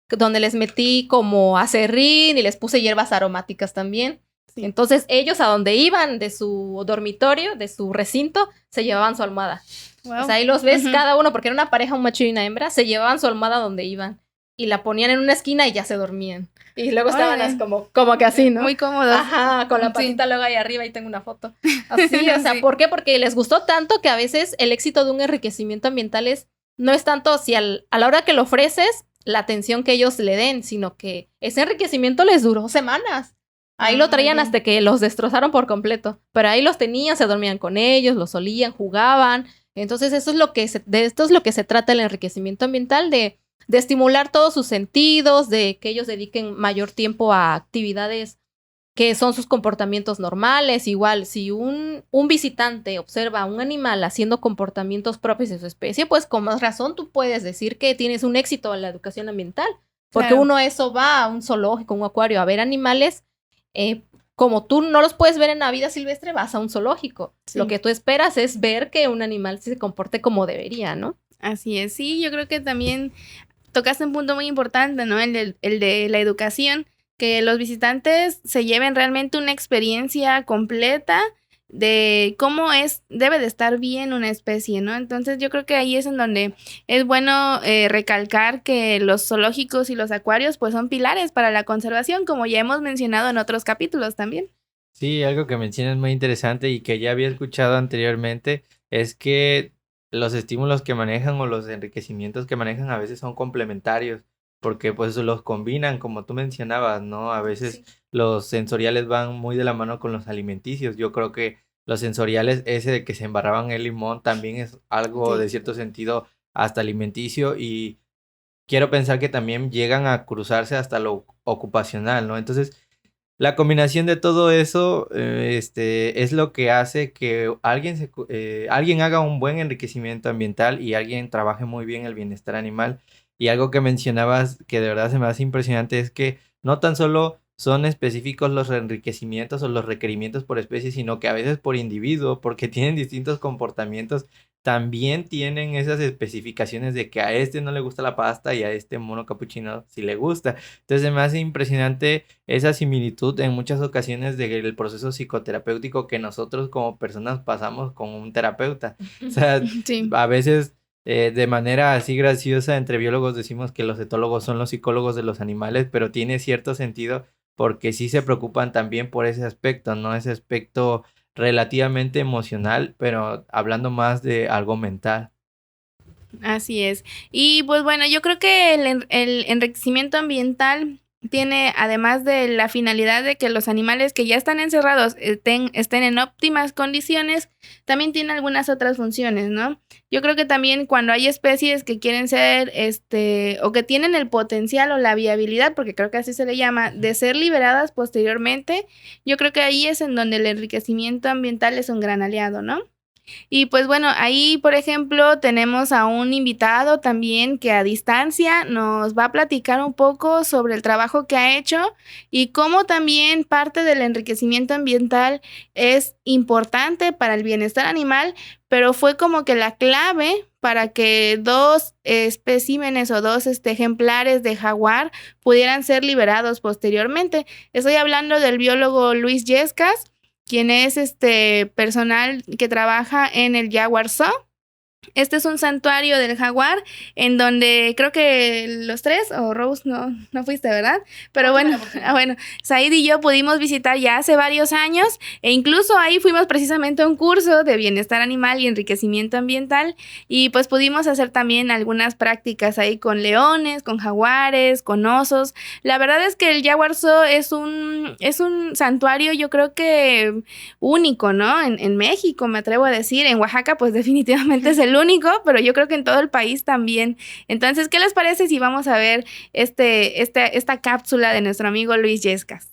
donde les metí como aserrín y les puse hierbas aromáticas también. Sí. Entonces ellos a donde iban de su dormitorio, de su recinto, se llevaban su almohada. Wow. O sea, ahí los ves Ujú. cada uno, porque era una pareja, un macho y una hembra, se llevaban su almohada donde iban y la ponían en una esquina y ya se dormían. Y luego estaban Órale. así como que así, ¿no? Muy cómodo. Ajá, con la Sí. patita luego ahí arriba y tengo una foto. Así, o sea, Sí. ¿por qué? Porque les gustó tanto que a veces el éxito de un enriquecimiento ambiental no es tanto si a la hora que lo ofreces, la atención que ellos le den, sino que ese enriquecimiento les duró semanas. Ahí lo traían bien. hasta que los destrozaron por completo. Pero ahí los tenían, se dormían con ellos, los olían, jugaban. Entonces de esto es lo que se trata el enriquecimiento ambiental, de estimular todos sus sentidos, de que ellos dediquen mayor tiempo a actividades que son sus comportamientos normales. Igual, si un visitante observa a un animal haciendo comportamientos propios de su especie, pues con más razón tú puedes decir que tienes un éxito en la educación ambiental. Porque Claro. uno eso va a un zoológico, un acuario, a ver animales. Como tú no los puedes ver en la vida silvestre, vas a un zoológico. Sí. Lo que tú esperas es ver que un animal se comporte como debería, ¿no? Así es, sí, yo creo que también tocaste un punto muy importante, ¿no? El de la educación, que los visitantes se lleven realmente una experiencia completa de cómo debe de estar bien una especie, ¿no? Entonces yo creo que ahí es en donde es bueno recalcar que los zoológicos y los acuarios pues son pilares para la conservación, como ya hemos mencionado en otros capítulos también. Sí, algo que mencionas muy interesante y que ya había escuchado anteriormente es que los estímulos que manejan o los enriquecimientos que manejan a veces son complementarios, porque pues los combinan, como tú mencionabas, ¿no? A veces Sí. los sensoriales van muy de la mano con los alimenticios. Yo creo que los sensoriales, ese de que se embarraban el limón, también es algo Sí. de cierto sentido hasta alimenticio, y quiero pensar que también llegan a cruzarse hasta lo ocupacional, ¿no? Entonces, la combinación de todo eso es lo que hace que alguien haga un buen enriquecimiento ambiental y alguien trabaje muy bien el bienestar animal. Y algo que mencionabas que de verdad se me hace impresionante es que no tan solo son específicos los enriquecimientos o los requerimientos por especie, sino que a veces por individuo, porque tienen distintos comportamientos, también tienen esas especificaciones de que a este no le gusta la pasta y a este mono capuchino sí le gusta. Entonces me hace impresionante esa similitud en muchas ocasiones del proceso psicoterapéutico que nosotros como personas pasamos con un terapeuta. O sea, Sí. a veces de manera así graciosa entre biólogos decimos que los etólogos son los psicólogos de los animales, pero tiene cierto sentido porque sí se preocupan también por ese aspecto, ¿no? Ese aspecto relativamente emocional, pero hablando más de algo mental. Así es. Y pues bueno, yo creo que el enriquecimiento ambiental tiene, además de la finalidad de que los animales que ya están encerrados estén en óptimas condiciones, también tiene algunas otras funciones, ¿no? Yo creo que también cuando hay especies que quieren ser, o que tienen el potencial o la viabilidad, porque creo que así se le llama, de ser liberadas posteriormente, yo creo que ahí es en donde el enriquecimiento ambiental es un gran aliado, ¿no? Y pues bueno, ahí por ejemplo tenemos a un invitado también que a distancia nos va a platicar un poco sobre el trabajo que ha hecho y cómo también parte del enriquecimiento ambiental es importante para el bienestar animal, pero fue como que la clave para que dos especímenes o dos ejemplares de jaguar pudieran ser liberados posteriormente. Estoy hablando del biólogo Luis Yescas, quien es personal que trabaja en el Jaguar Zoo. Este es un santuario del jaguar en donde creo que los tres, o Rose, no fuiste, ¿verdad? Pero bueno, bueno, Said y yo pudimos visitar ya hace varios años e incluso ahí fuimos precisamente a un curso de bienestar animal y enriquecimiento ambiental y pues pudimos hacer también algunas prácticas ahí con leones, con jaguares, con osos. La verdad es que el Jaguar Zoo es un santuario, yo creo que único, ¿no? En México, me atrevo a decir. En Oaxaca, pues definitivamente es el único, pero yo creo que en todo el país también. Entonces, ¿qué les parece si vamos a ver esta cápsula de nuestro amigo Luis Yescas?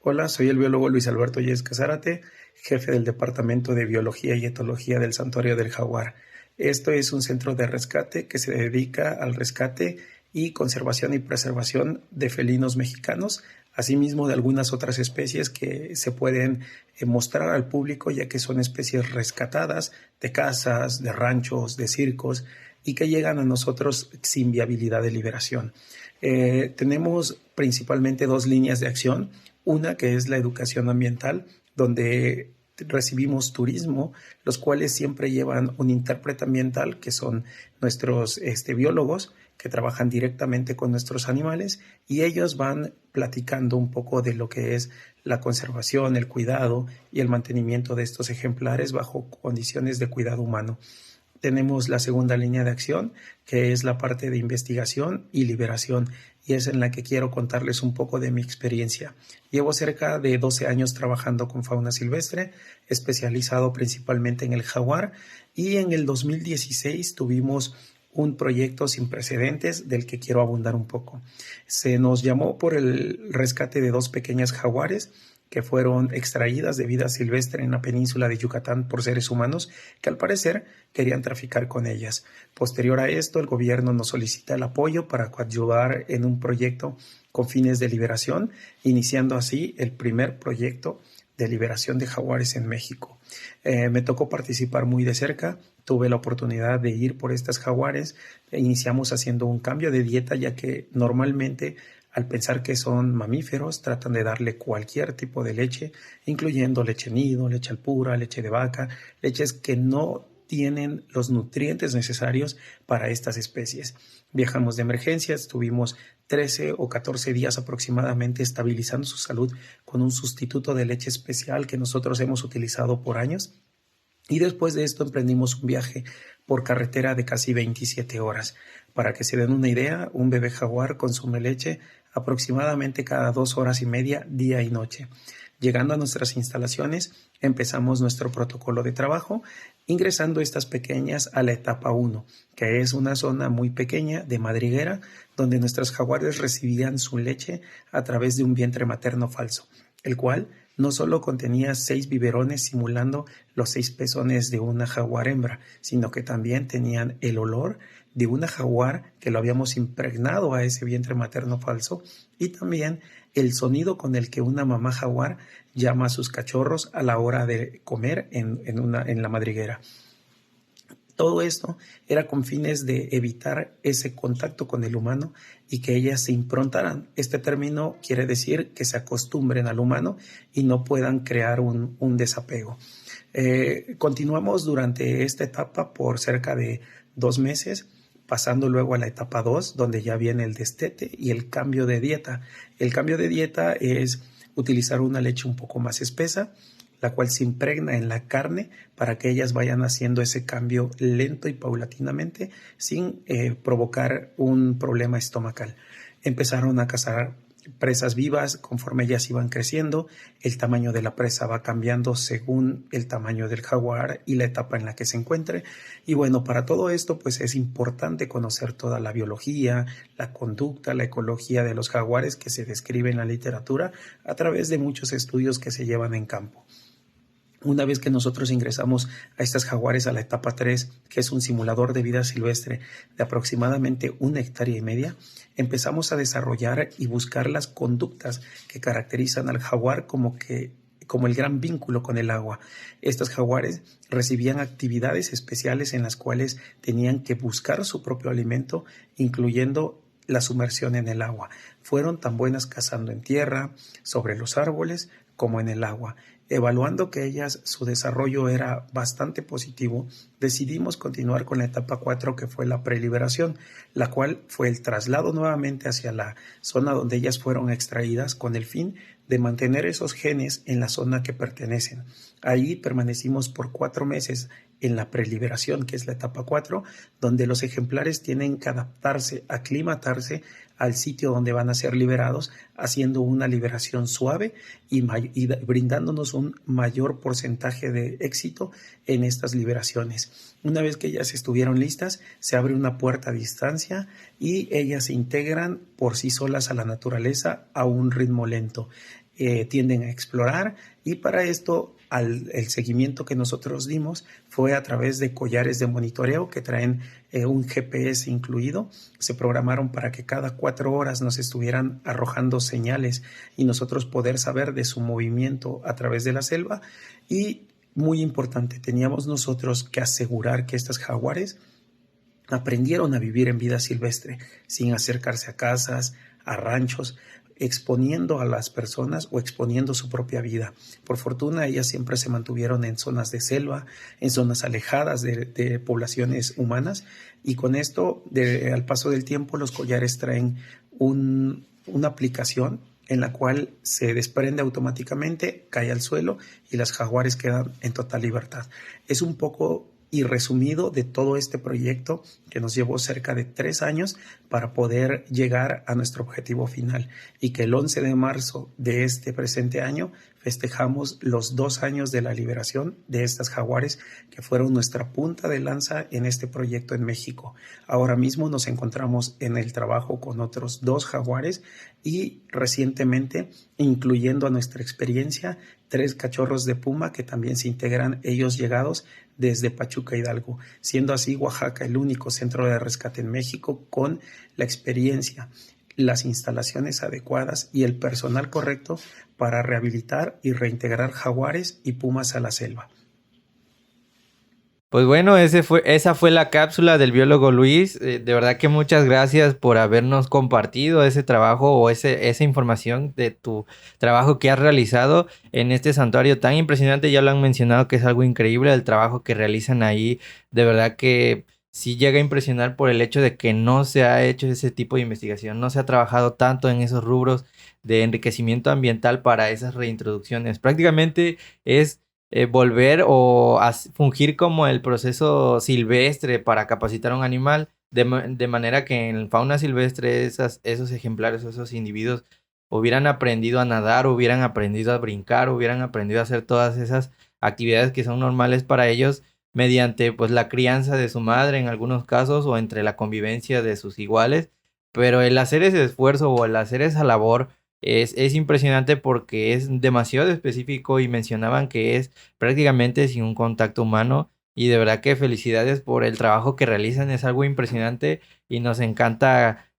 Hola, soy el biólogo Luis Alberto Yescas Zárate, jefe del Departamento de Biología y Etología del Santuario del Jaguar. Esto es un centro de rescate que se dedica al rescate y conservación y preservación de felinos mexicanos, asimismo de algunas otras especies que se pueden mostrar al público, ya que son especies rescatadas de casas, de ranchos, de circos y que llegan a nosotros sin viabilidad de liberación. Tenemos principalmente dos líneas de acción, una que es la educación ambiental, donde recibimos turismo, los cuales siempre llevan un intérprete ambiental, que son nuestros biólogos, que trabajan directamente con nuestros animales y ellos van platicando un poco de lo que es la conservación, el cuidado y el mantenimiento de estos ejemplares bajo condiciones de cuidado humano. Tenemos la segunda línea de acción, que es la parte de investigación y liberación, y es en la que quiero contarles un poco de mi experiencia. Llevo cerca de 12 años trabajando con fauna silvestre, especializado principalmente en el jaguar, y en el 2016 tuvimos un proyecto sin precedentes del que quiero abundar un poco. Se nos llamó por el rescate de dos pequeñas jaguares que fueron extraídas de vida silvestre en la península de Yucatán por seres humanos que al parecer querían traficar con ellas. Posterior a esto, el gobierno nos solicita el apoyo para coadyuvar en un proyecto con fines de liberación, iniciando así el primer proyecto de liberación de jaguares en México. Me tocó participar muy de cerca, tuve la oportunidad de ir por estas jaguares, iniciamos haciendo un cambio de dieta, ya que normalmente al pensar que son mamíferos tratan de darle cualquier tipo de leche, incluyendo leche nido, leche alpura, leche de vaca, leches que no tienen los nutrientes necesarios para estas especies. Viajamos de emergencia, estuvimos 13 o 14 días aproximadamente estabilizando su salud con un sustituto de leche especial que nosotros hemos utilizado por años. Y después de esto emprendimos un viaje por carretera de casi 27 horas. Para que se den una idea, un bebé jaguar consume leche aproximadamente cada 2 horas y media, día y noche. Llegando a nuestras instalaciones, empezamos nuestro protocolo de trabajo, ingresando estas pequeñas a la etapa 1, que es una zona muy pequeña de madriguera, donde nuestras jaguares recibían su leche a través de un vientre materno falso, el cual no solo contenía 6 biberones simulando los 6 pezones de una jaguar hembra, sino que también tenían el olor de una jaguar que lo habíamos impregnado a ese vientre materno falso y también el sonido con el que una mamá jaguar llama a sus cachorros a la hora de comer en la madriguera. Todo esto era con fines de evitar ese contacto con el humano y que ellas se improntaran. Este término quiere decir que se acostumbren al humano y no puedan crear un desapego. Continuamos durante esta etapa por cerca de 2 meses, pasando luego a la etapa 2, donde ya viene el destete y el cambio de dieta. El cambio de dieta es utilizar una leche un poco más espesa, la cual se impregna en la carne para que ellas vayan haciendo ese cambio lento y paulatinamente sin provocar un problema estomacal. Empezaron a cazar presas vivas conforme ellas iban creciendo, el tamaño de la presa va cambiando según el tamaño del jaguar y la etapa en la que se encuentre. Y bueno, para todo esto pues es importante conocer toda la biología, la conducta, la ecología de los jaguares que se describe en la literatura a través de muchos estudios que se llevan en campo. Una vez que nosotros ingresamos a estas jaguares a la etapa 3, que es un simulador de vida silvestre de aproximadamente 1,5 hectáreas, empezamos a desarrollar y buscar las conductas que caracterizan al jaguar como el gran vínculo con el agua. Estos jaguares recibían actividades especiales en las cuales tenían que buscar su propio alimento, incluyendo la sumersión en el agua. Fueron tan buenas cazando en tierra, sobre los árboles, como en el agua. Evaluando que ellas, su desarrollo era bastante positivo, decidimos continuar con la etapa 4, que fue la preliberación, la cual fue el traslado nuevamente hacia la zona donde ellas fueron extraídas con el fin de mantener esos genes en la zona que pertenecen. Ahí permanecimos por 4 meses en la preliberación, que es la etapa 4, donde los ejemplares tienen que adaptarse, aclimatarse al sitio donde van a ser liberados, haciendo una liberación suave y brindándonos un mayor porcentaje de éxito en estas liberaciones. Una vez que ellas estuvieron listas, se abre una puerta a distancia y ellas se integran por sí solas a la naturaleza a un ritmo lento. Tienden a explorar, y para esto el seguimiento que nosotros dimos fue a través de collares de monitoreo que traen un GPS incluido. Se programaron para que cada 4 horas nos estuvieran arrojando señales y nosotros poder saber de su movimiento a través de la selva. Y muy importante, teníamos nosotros que asegurar que estas jaguares aprendieron a vivir en vida silvestre, sin acercarse a casas, a ranchos, exponiendo a las personas o exponiendo su propia vida. Por fortuna, ellas siempre se mantuvieron en zonas de selva, en zonas alejadas de poblaciones humanas, y con esto, al paso del tiempo, los collares traen una aplicación en la cual se desprende automáticamente, cae al suelo y las jaguares quedan en total libertad. Es un poco y resumido de todo este proyecto que nos llevó cerca de 3 años para poder llegar a nuestro objetivo final, y que el 11 de marzo de este presente año festejamos los 2 años de la liberación de estas jaguares, que fueron nuestra punta de lanza en este proyecto en México. Ahora mismo nos encontramos en el trabajo con otros 2 jaguares y recientemente, incluyendo a nuestra experiencia, 3 cachorros de puma que también se integran, ellos llegados desde Pachuca, Hidalgo, siendo así Oaxaca el único centro de rescate en México con la experiencia, las instalaciones adecuadas y el personal correcto para rehabilitar y reintegrar jaguares y pumas a la selva. Pues bueno, esa fue la cápsula del biólogo Luis. De verdad que muchas gracias por habernos compartido ese trabajo o esa información de tu trabajo que has realizado en este santuario tan impresionante. Ya lo han mencionado, que es algo increíble el trabajo que realizan ahí. De verdad que sí llega a impresionar por el hecho de que no se ha hecho ese tipo de investigación, no se ha trabajado tanto en esos rubros de enriquecimiento ambiental para esas reintroducciones. Prácticamente es volver o fungir como el proceso silvestre para capacitar a un animal, de manera que en fauna silvestre esos ejemplares, esos individuos hubieran aprendido a nadar, hubieran aprendido a brincar, hubieran aprendido a hacer todas esas actividades que son normales para ellos, mediante pues la crianza de su madre en algunos casos, o entre la convivencia de sus iguales. Pero el hacer ese esfuerzo o el hacer esa labor es impresionante, porque es demasiado específico y mencionaban que es prácticamente sin un contacto humano, y de verdad que felicidades por el trabajo que realizan. Es algo impresionante y nos encanta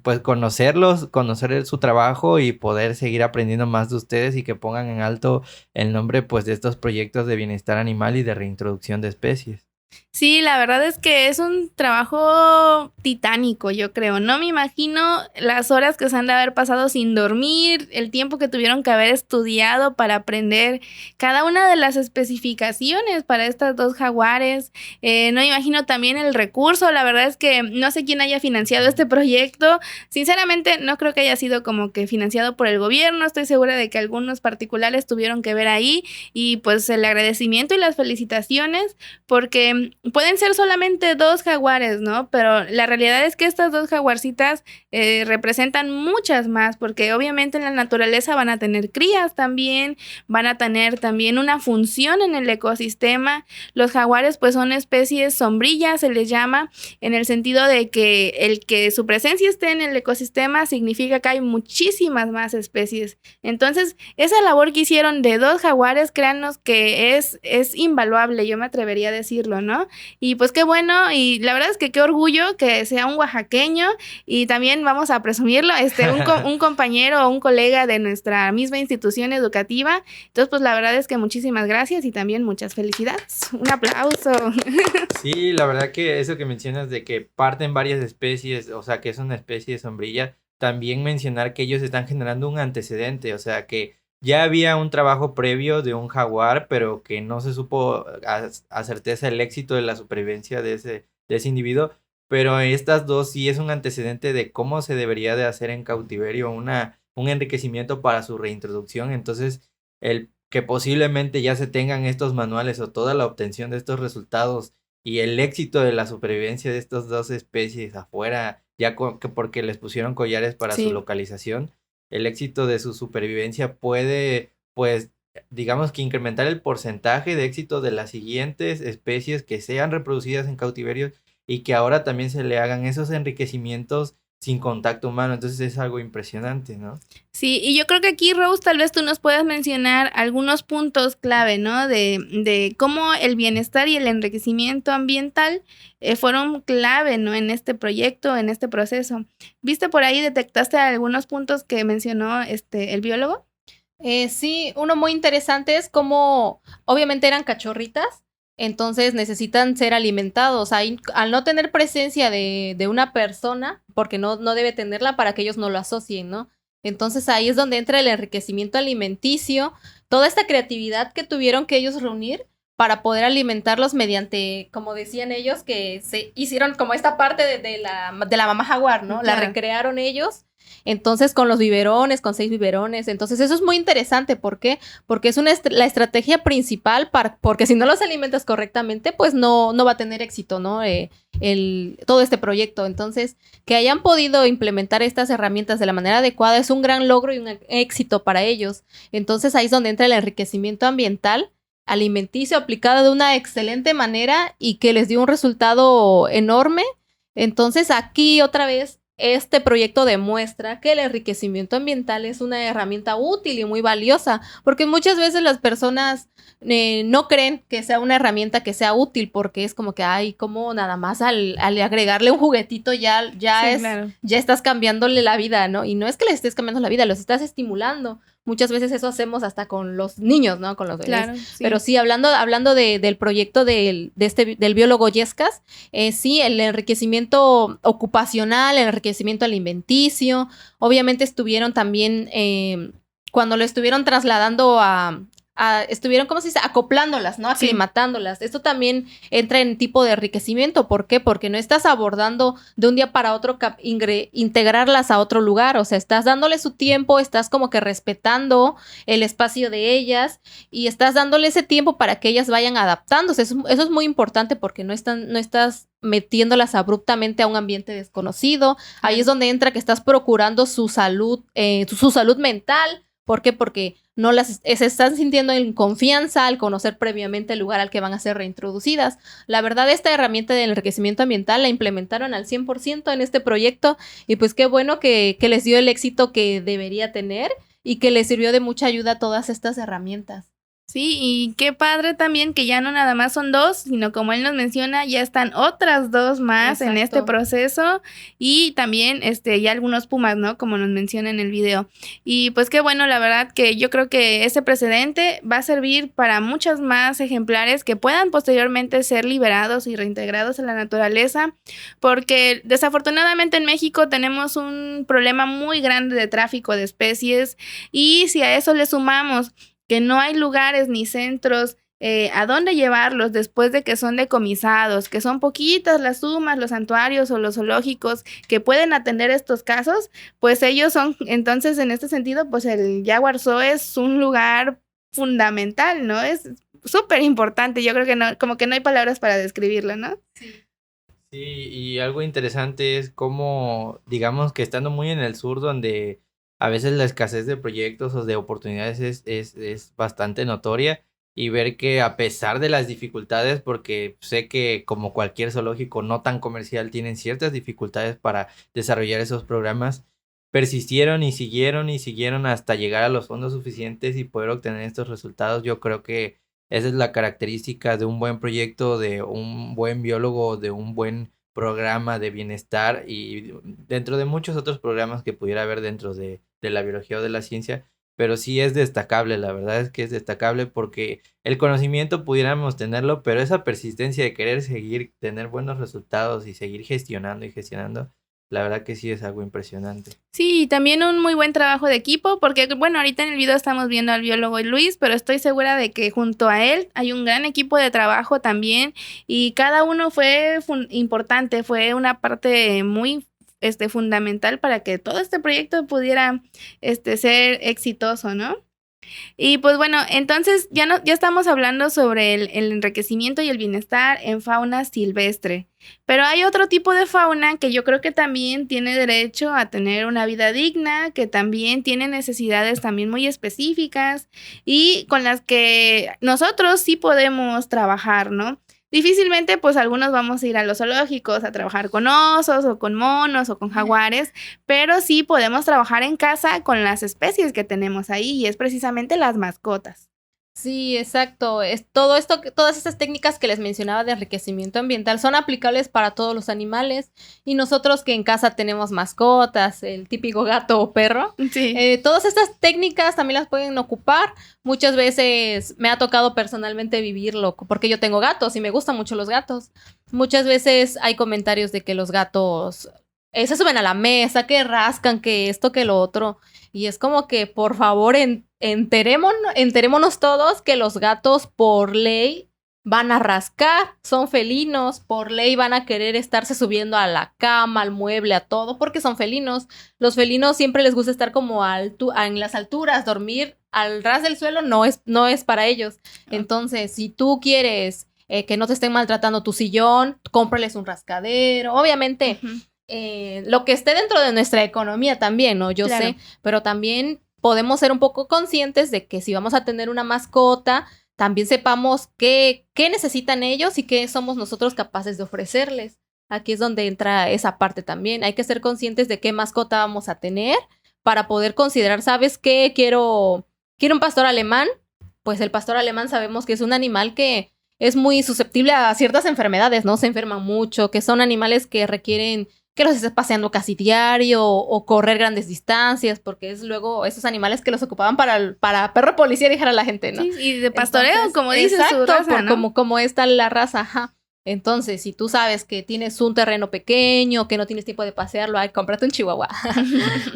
pues conocerlos, conocer su trabajo y poder seguir aprendiendo más de ustedes, y que pongan en alto el nombre pues de estos proyectos de bienestar animal y de reintroducción de especies. Sí, la verdad es que es un trabajo titánico, yo creo. No me imagino las horas que se han de haber pasado sin dormir, el tiempo que tuvieron que haber estudiado para aprender cada una de las especificaciones para estas 2 jaguares. No me imagino también el recurso. La verdad es que no sé quién haya financiado este proyecto. Sinceramente, no creo que haya sido como que financiado por el gobierno. Estoy segura de que algunos particulares tuvieron que ver ahí, y pues el agradecimiento y las felicitaciones, porque pueden ser solamente 2 jaguares, ¿no? Pero la realidad es que estas 2 jaguarcitas representan muchas más, porque obviamente en la naturaleza van a tener crías también, van a tener también una función en el ecosistema. Los jaguares pues son especies sombrillas, se les llama, en el sentido de que el que su presencia esté en el ecosistema significa que hay muchísimas más especies. Entonces, esa labor que hicieron de 2 jaguares, créanos que es invaluable, yo me atrevería a decirlo, ¿no? Y pues qué bueno, y la verdad es que qué orgullo que sea un oaxaqueño, y también vamos a presumirlo, un compañero o un colega de nuestra misma institución educativa. Entonces, pues la verdad es que muchísimas gracias y también muchas felicidades. Un aplauso. Sí, la verdad que eso que mencionas de que parten varias especies, o sea, que es una especie de sombrilla, también mencionar que ellos están generando un antecedente, o sea, que ya había un trabajo previo de un jaguar, pero que no se supo a certeza el éxito de la supervivencia de ese individuo. Pero estas dos sí es un antecedente de cómo se debería de hacer en cautiverio un enriquecimiento para su reintroducción. Entonces, el que posiblemente ya se tengan estos manuales o toda la obtención de estos resultados y el éxito de la supervivencia de estas dos especies afuera, ya que porque les pusieron collares para su Sí. localización, el éxito de su supervivencia puede, pues, digamos que incrementar el porcentaje de éxito de las siguientes especies que sean reproducidas en cautiverio y que ahora también se le hagan esos enriquecimientos sin contacto humano. Entonces es algo impresionante, ¿no? Sí, y yo creo que aquí, Rose, tal vez tú nos puedas mencionar algunos puntos clave, ¿no? De cómo el bienestar y el enriquecimiento ambiental fueron clave, ¿no? En este proyecto, en este proceso. ¿Viste por ahí, detectaste algunos puntos que mencionó el biólogo? Sí, uno muy interesante es cómo, obviamente eran cachorritas, entonces necesitan ser alimentados. Ahí, al no tener presencia de una persona, porque no debe tenerla para que ellos no lo asocien, ¿no? Entonces ahí es donde entra el enriquecimiento alimenticio, toda esta creatividad que tuvieron que ellos reunir para poder alimentarlos mediante, como decían ellos, que se hicieron como esta parte de la mamá jaguar, ¿no? La Claro. recrearon ellos. Entonces, con los biberones, con 6 biberones. Entonces, eso es muy interesante. ¿Por qué? Porque es la estrategia principal porque si no los alimentas correctamente, pues no va a tener éxito, ¿no? Todo este proyecto. Entonces, que hayan podido implementar estas herramientas de la manera adecuada es un gran logro y un éxito para ellos. Entonces, ahí es donde entra el enriquecimiento ambiental, alimenticio, aplicado de una excelente manera y que les dio un resultado enorme. Entonces, aquí otra vez este proyecto demuestra que el enriquecimiento ambiental es una herramienta útil y muy valiosa, porque muchas veces las personas no creen que sea una herramienta que sea útil, porque es como que, ay, como nada más al agregarle un juguetito Sí, claro. ya estás cambiándole la vida, ¿no? Y no es que les estés cambiando la vida, los estás estimulando. Muchas veces eso hacemos hasta con los niños, ¿no? Con los bebés. Claro, sí. Pero sí, hablando del proyecto del biólogo Yescas, sí, el enriquecimiento ocupacional, el enriquecimiento alimenticio, obviamente estuvieron también, cuando lo estuvieron trasladando estuvieron, ¿cómo se dice? Acoplándolas, ¿no? Sí. Aclimatándolas. Esto también entra en tipo de enriquecimiento. ¿Por qué? Porque no estás abordando de un día para otro integrarlas a otro lugar. O sea, estás dándole su tiempo, estás como que respetando el espacio de ellas y estás dándole ese tiempo para que ellas vayan adaptándose. Eso es muy importante porque no estás metiéndolas abruptamente a un ambiente desconocido. Ahí es donde entra que estás procurando su salud mental. ¿Por qué? Porque se están sintiendo en confianza al conocer previamente el lugar al que van a ser reintroducidas. La verdad, esta herramienta del enriquecimiento ambiental la implementaron al 100% en este proyecto y pues qué bueno que les dio el éxito que debería tener y que les sirvió de mucha ayuda a todas estas herramientas. Sí, y qué padre también que ya no nada más son 2, sino como él nos menciona, ya están otras 2 más en este Exacto. proceso y también ya algunos pumas, ¿no? Como nos menciona en el video. Y pues qué bueno, la verdad que yo creo que ese precedente va a servir para muchos más ejemplares que puedan posteriormente ser liberados y reintegrados a la naturaleza, porque desafortunadamente en México tenemos un problema muy grande de tráfico de especies y si a eso le sumamos que no hay lugares ni centros a dónde llevarlos después de que son decomisados, que son poquitas las sumas, los santuarios o los zoológicos que pueden atender estos casos, pues ellos son, entonces en este sentido, pues el Jaguar Zoo es un lugar fundamental, ¿no? Es súper importante, yo creo que no, como que no hay palabras para describirlo, ¿no? Sí, y algo interesante es cómo, digamos que estando muy en el sur, donde a veces la escasez de proyectos o de oportunidades es bastante notoria, y ver que a pesar de las dificultades, porque sé que como cualquier zoológico no tan comercial tienen ciertas dificultades para desarrollar esos programas, persistieron y siguieron hasta llegar a los fondos suficientes y poder obtener estos resultados. Yo creo que esa es la característica de un buen proyecto, de un buen biólogo, de un buen programa de bienestar y dentro de muchos otros programas que pudiera haber dentro de la biología o de la ciencia, pero sí es destacable, la verdad es que es destacable porque el conocimiento pudiéramos tenerlo, pero esa persistencia de querer seguir, tener buenos resultados y seguir gestionando y gestionando la verdad que sí es algo impresionante. Sí, también un muy buen trabajo de equipo, porque bueno, ahorita en el video estamos viendo al biólogo Luis, pero estoy segura de que junto a él hay un gran equipo de trabajo también y cada uno fue importante, fue una parte muy fundamental para que todo este proyecto pudiera ser exitoso, ¿no? Y pues bueno, entonces ya estamos hablando sobre el enriquecimiento y el bienestar en fauna silvestre. Pero hay otro tipo de fauna que yo creo que también tiene derecho a tener una vida digna, que también tiene necesidades también muy específicas y con las que nosotros sí podemos trabajar, ¿no? Difícilmente, pues algunos vamos a ir a los zoológicos a trabajar con osos o con monos o con jaguares, pero sí podemos trabajar en casa con las especies que tenemos ahí y es precisamente las mascotas. Sí, exacto. Es todo esto, todas estas técnicas que les mencionaba de enriquecimiento ambiental son aplicables para todos los animales y nosotros que en casa tenemos mascotas, el típico gato o perro, Sí. todas estas técnicas también las pueden ocupar. Muchas veces me ha tocado personalmente vivirlo porque yo tengo gatos y me gustan mucho los gatos. Muchas veces hay comentarios de que los gatos se suben a la mesa, que rascan, que esto, que lo otro. Y es como que, por favor, enterémonos todos que los gatos por ley van a rascar, son felinos, por ley van a querer estarse subiendo a la cama, al mueble, a todo, porque son felinos. Los felinos siempre les gusta estar como en las alturas, dormir al ras del suelo no es para ellos. Entonces, si tú quieres que no te estén maltratando tu sillón, cómprales un rascadero. Obviamente, lo que esté dentro de nuestra economía también, ¿no? Yo Claro. sé, pero también podemos ser un poco conscientes de que si vamos a tener una mascota, también sepamos qué necesitan ellos y qué somos nosotros capaces de ofrecerles. Aquí es donde entra esa parte también. Hay que ser conscientes de qué mascota vamos a tener para poder considerar, ¿sabes qué? Quiero un pastor alemán. Pues el pastor alemán sabemos que es un animal que es muy susceptible a ciertas enfermedades, ¿no? Se enferman mucho, que son animales que requieren que los estés paseando casi diario o correr grandes distancias, porque es luego esos animales que los ocupaban para perro policía, dijera la gente, ¿no? Sí, y de pastoreo, Entonces, como dice su exacto, raza, ¿no? como está la raza, ajá. Entonces, si tú sabes que tienes un terreno pequeño, que no tienes tiempo de pasearlo, ay, cómprate un chihuahua.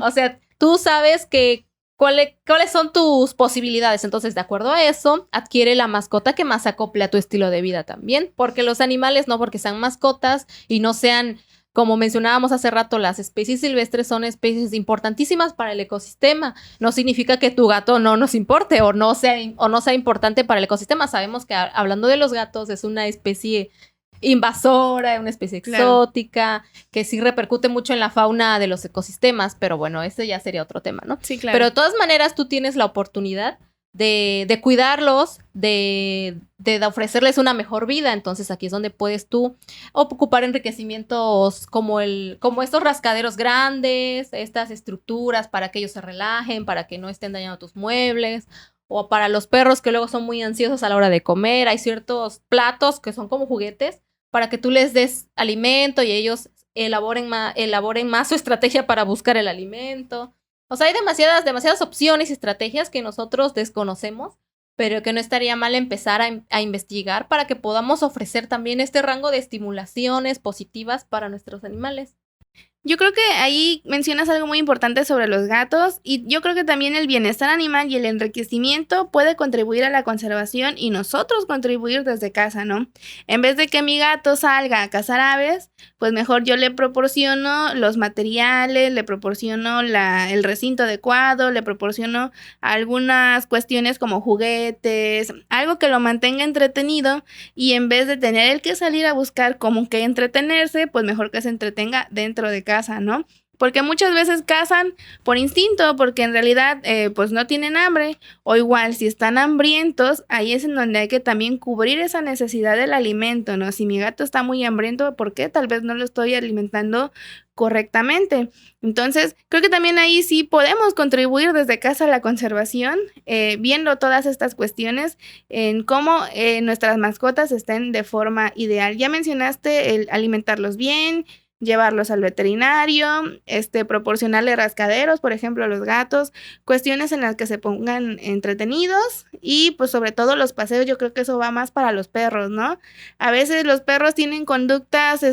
O sea, tú sabes que cuáles son tus posibilidades. Entonces, de acuerdo a eso, adquiere la mascota que más acople a tu estilo de vida también. Porque los animales, no porque sean mascotas y no sean, como mencionábamos hace rato, las especies silvestres son especies importantísimas para el ecosistema. No significa que tu gato no nos importe o no sea importante para el ecosistema. Sabemos que hablando de los gatos es una especie invasora, una especie exótica, que sí repercute mucho en la fauna de los ecosistemas, pero bueno, ese ya sería otro tema, ¿no? Sí, claro. Pero de todas maneras tú tienes la oportunidad de cuidarlos, de ofrecerles una mejor vida. Entonces aquí es donde puedes tú ocupar enriquecimientos como estos rascaderos grandes, estas estructuras para que ellos se relajen, para que no estén dañando tus muebles, o para los perros que luego son muy ansiosos a la hora de comer. Hay ciertos platos que son como juguetes para que tú les des alimento y ellos elaboren más su estrategia para buscar el alimento. O sea, hay demasiadas opciones y estrategias que nosotros desconocemos, pero que no estaría mal empezar a investigar para que podamos ofrecer también este rango de estimulaciones positivas para nuestros animales. Yo creo que ahí mencionas algo muy importante sobre los gatos y yo creo que también el bienestar animal y el enriquecimiento puede contribuir a la conservación y nosotros contribuir desde casa, ¿no? En vez de que mi gato salga a cazar aves, pues mejor yo le proporciono los materiales, le proporciono el recinto adecuado, le proporciono algunas cuestiones como juguetes, algo que lo mantenga entretenido y en vez de tener el que salir a buscar como que entretenerse, pues mejor que se entretenga dentro de casa, ¿no? Porque muchas veces cazan por instinto, porque en realidad pues no tienen hambre, o igual si están hambrientos, ahí es en donde hay que también cubrir esa necesidad del alimento, ¿no? Si mi gato está muy hambriento, ¿por qué? Tal vez no lo estoy alimentando correctamente. Entonces, creo que también ahí sí podemos contribuir desde casa a la conservación, viendo todas estas cuestiones en cómo nuestras mascotas estén de forma ideal. Ya mencionaste el alimentarlos bien, llevarlos al veterinario, proporcionarle rascaderos, por ejemplo, a los gatos, cuestiones en las que se pongan entretenidos y pues sobre todo los paseos, yo creo que eso va más para los perros, ¿no? A veces los perros tienen conductas,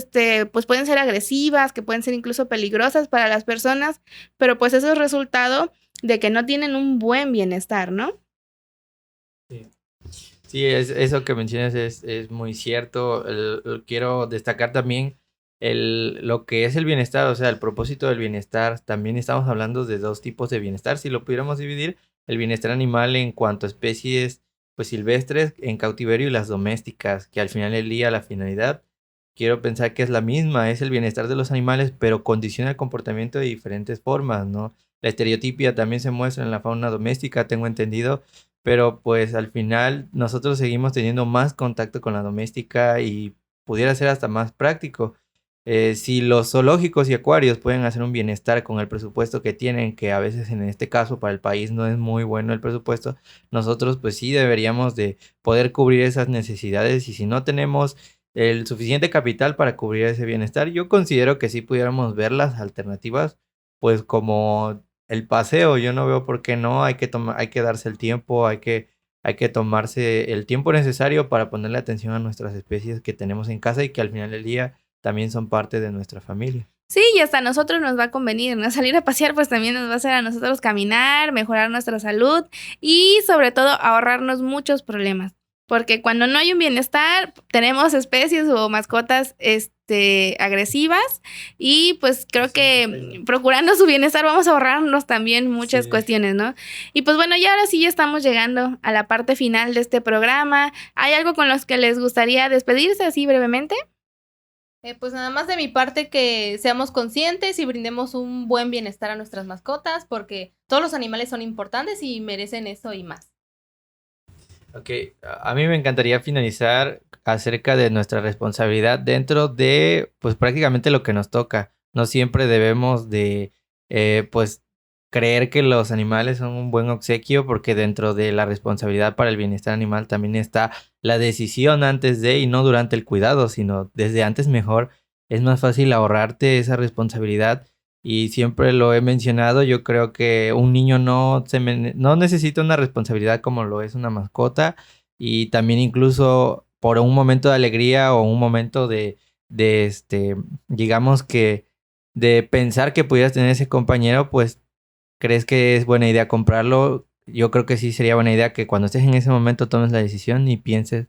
pues pueden ser agresivas, que pueden ser incluso peligrosas para las personas, pero pues eso es resultado de que no tienen un buen bienestar, ¿no? Sí, eso que mencionas es muy cierto. Quiero destacar también lo que es el bienestar, o sea, el propósito del bienestar. También estamos hablando de dos tipos de bienestar. Si lo pudiéramos dividir, el bienestar animal en cuanto a especies pues silvestres en cautiverio y las domésticas, que al final del día la finalidad, quiero pensar que es la misma, es el bienestar de los animales, pero condiciona el comportamiento de diferentes formas, ¿no? La estereotipia también se muestra en la fauna doméstica, tengo entendido, pero pues al final nosotros seguimos teniendo más contacto con la doméstica y pudiera ser hasta más práctico. Si los zoológicos y acuarios pueden hacer un bienestar con el presupuesto que tienen, que a veces en este caso para el país no es muy bueno el presupuesto, nosotros pues sí deberíamos de poder cubrir esas necesidades, y si no tenemos el suficiente capital para cubrir ese bienestar, yo considero que sí pudiéramos ver las alternativas pues como el paseo. Yo no veo por qué no, hay que darse el tiempo, hay que tomarse el tiempo necesario para ponerle atención a nuestras especies que tenemos en casa y que al final del día también son parte de nuestra familia. Sí, y hasta a nosotros nos va a convenir, ¿no? Salir a pasear pues también nos va a hacer a nosotros caminar, mejorar nuestra salud y sobre todo ahorrarnos muchos problemas. Porque cuando no hay un bienestar, tenemos especies o mascotas agresivas y pues creo que procurando su bienestar vamos a ahorrarnos también muchas cuestiones, ¿no? Y pues bueno, ya ahora sí ya estamos llegando a la parte final de este programa. ¿Hay algo con los que les gustaría despedirse así brevemente? Pues nada más de mi parte, que seamos conscientes y brindemos un buen bienestar a nuestras mascotas, porque todos los animales son importantes y merecen eso y más. Ok, a mí me encantaría finalizar acerca de nuestra responsabilidad dentro de pues prácticamente lo que nos toca. No siempre debemos de pues creer que los animales son un buen obsequio, porque dentro de la responsabilidad para el bienestar animal también está la decisión antes de y no durante el cuidado, sino desde antes mejor. Es más fácil ahorrarte esa responsabilidad y siempre lo he mencionado, yo creo que un niño no necesita una responsabilidad como lo es una mascota, y también incluso por un momento de alegría o un momento de digamos que de pensar que pudieras tener ese compañero, pues ¿crees que es buena idea comprarlo? Yo creo que sí sería buena idea que cuando estés en ese momento tomes la decisión y pienses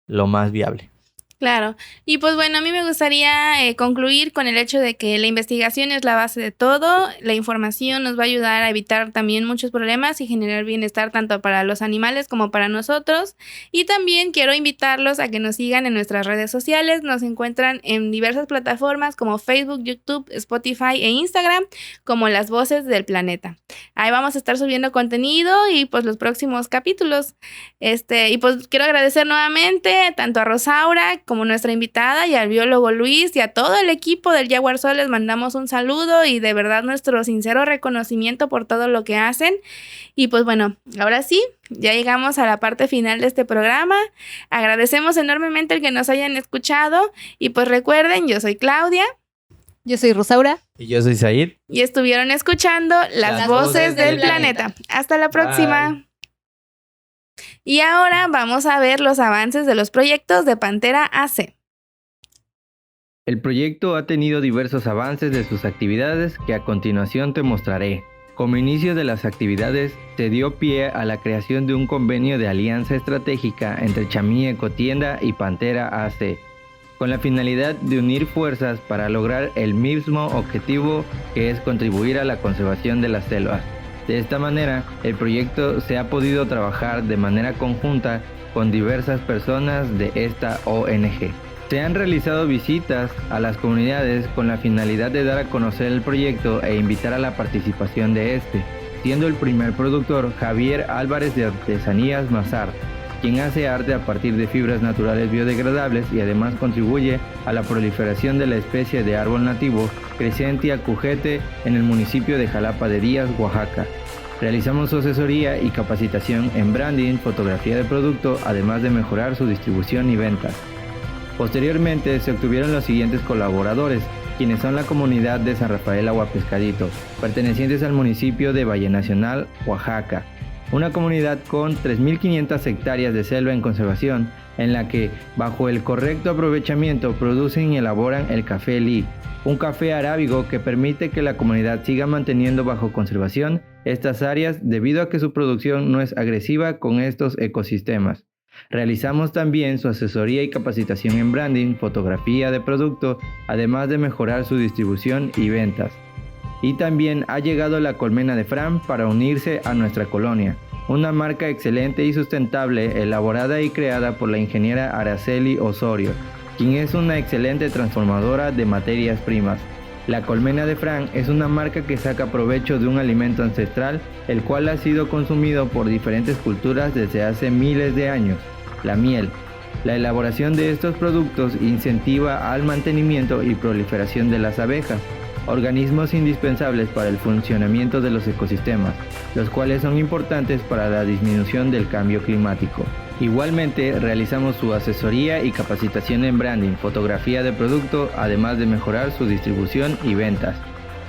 lo más viable. Claro, y pues bueno, a mí me gustaría concluir con el hecho de que la investigación es la base de todo, la información nos va a ayudar a evitar también muchos problemas y generar bienestar tanto para los animales como para nosotros, y también quiero invitarlos a que nos sigan en nuestras redes sociales. Nos encuentran en diversas plataformas como Facebook, YouTube, Spotify e Instagram como Las Voces del Planeta. Ahí vamos a estar subiendo contenido y pues los próximos capítulos, y pues quiero agradecer nuevamente tanto a Rosaura como nuestra invitada y al biólogo Luis y a todo el equipo del Jaguar Sol. Les mandamos un saludo y de verdad nuestro sincero reconocimiento por todo lo que hacen. Y pues bueno, ahora sí, ya llegamos a la parte final de este programa. Agradecemos enormemente el que nos hayan escuchado y pues recuerden, yo soy Claudia. Yo soy Rosaura. Y yo soy Said. Y estuvieron escuchando Las Voces del Planeta. Hasta la próxima. Bye. Y ahora vamos a ver los avances de los proyectos de Pantera AC. El proyecto ha tenido diversos avances de sus actividades que a continuación te mostraré. Como inicio de las actividades, se dio pie a la creación de un convenio de alianza estratégica entre Chamí Ecotienda y Pantera AC, con la finalidad de unir fuerzas para lograr el mismo objetivo, que es contribuir a la conservación de las selvas. De esta manera, el proyecto se ha podido trabajar de manera conjunta con diversas personas de esta ONG. Se han realizado visitas a las comunidades con la finalidad de dar a conocer el proyecto e invitar a la participación de este, siendo el primer productor Javier Álvarez de Artesanías Mazar, quien hace arte a partir de fibras naturales biodegradables y además contribuye a la proliferación de la especie de árbol nativo Crescentia cujete en el municipio de Jalapa de Díaz, Oaxaca. Realizamos su asesoría y capacitación en branding, fotografía de producto, además de mejorar su distribución y ventas. Posteriormente se obtuvieron los siguientes colaboradores: quienes son la comunidad de San Rafael Agua Pescadito, pertenecientes al municipio de Valle Nacional, Oaxaca. Una comunidad con 3.500 hectáreas de selva en conservación, en la que, bajo el correcto aprovechamiento, producen y elaboran el café Li, un café arábigo que permite que la comunidad siga manteniendo bajo conservación estas áreas debido a que su producción no es agresiva con estos ecosistemas. Realizamos también su asesoría y capacitación en branding, fotografía de producto, además de mejorar su distribución y ventas. Y también ha llegado la colmena de Fran para unirse a nuestra colonia, una marca excelente y sustentable elaborada y creada por la ingeniera Araceli Osorio, quien es una excelente transformadora de materias primas. La colmena de Fran es una marca que saca provecho de un alimento ancestral, el cual ha sido consumido por diferentes culturas desde hace miles de años, la miel. La elaboración de estos productos incentiva al mantenimiento y proliferación de las abejas, organismos indispensables para el funcionamiento de los ecosistemas, los cuales son importantes para la disminución del cambio climático. Igualmente, realizamos su asesoría y capacitación en branding, fotografía de producto, además de mejorar su distribución y ventas.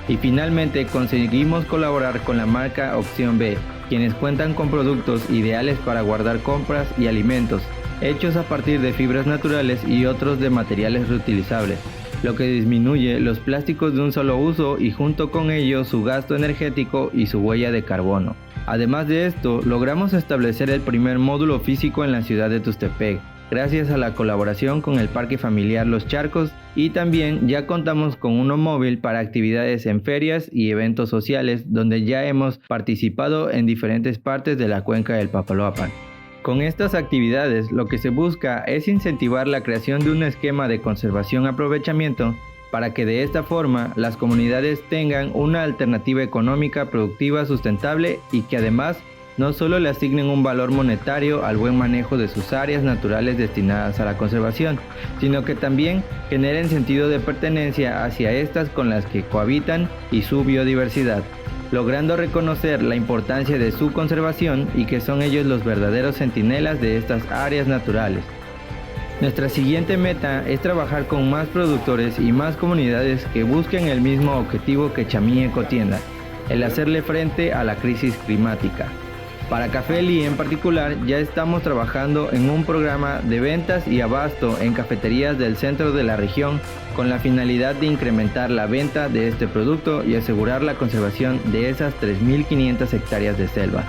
Y finalmente, conseguimos colaborar con la marca Opción B, quienes cuentan con productos ideales para guardar compras y alimentos, hechos a partir de fibras naturales y otros de materiales reutilizables, lo que disminuye los plásticos de un solo uso y junto con ello su gasto energético y su huella de carbono. Además de esto, logramos establecer el primer módulo físico en la ciudad de Tustepec, gracias a la colaboración con el Parque Familiar Los Charcos, y también ya contamos con uno móvil para actividades en ferias y eventos sociales, donde ya hemos participado en diferentes partes de la cuenca del Papaloapan. Con estas actividades, lo que se busca es incentivar la creación de un esquema de conservación-aprovechamiento para que de esta forma las comunidades tengan una alternativa económica, productiva, sustentable y que además no solo le asignen un valor monetario al buen manejo de sus áreas naturales destinadas a la conservación, sino que también generen sentido de pertenencia hacia estas con las que cohabitan y su biodiversidad, logrando reconocer la importancia de su conservación y que son ellos los verdaderos centinelas de estas áreas naturales. Nuestra siguiente meta es trabajar con más productores y más comunidades que busquen el mismo objetivo que Chamí Ecotienda, el hacerle frente a la crisis climática. Para Café Li en particular, ya estamos trabajando en un programa de ventas y abasto en cafeterías del centro de la región con la finalidad de incrementar la venta de este producto y asegurar la conservación de esas 3.500 hectáreas de selva.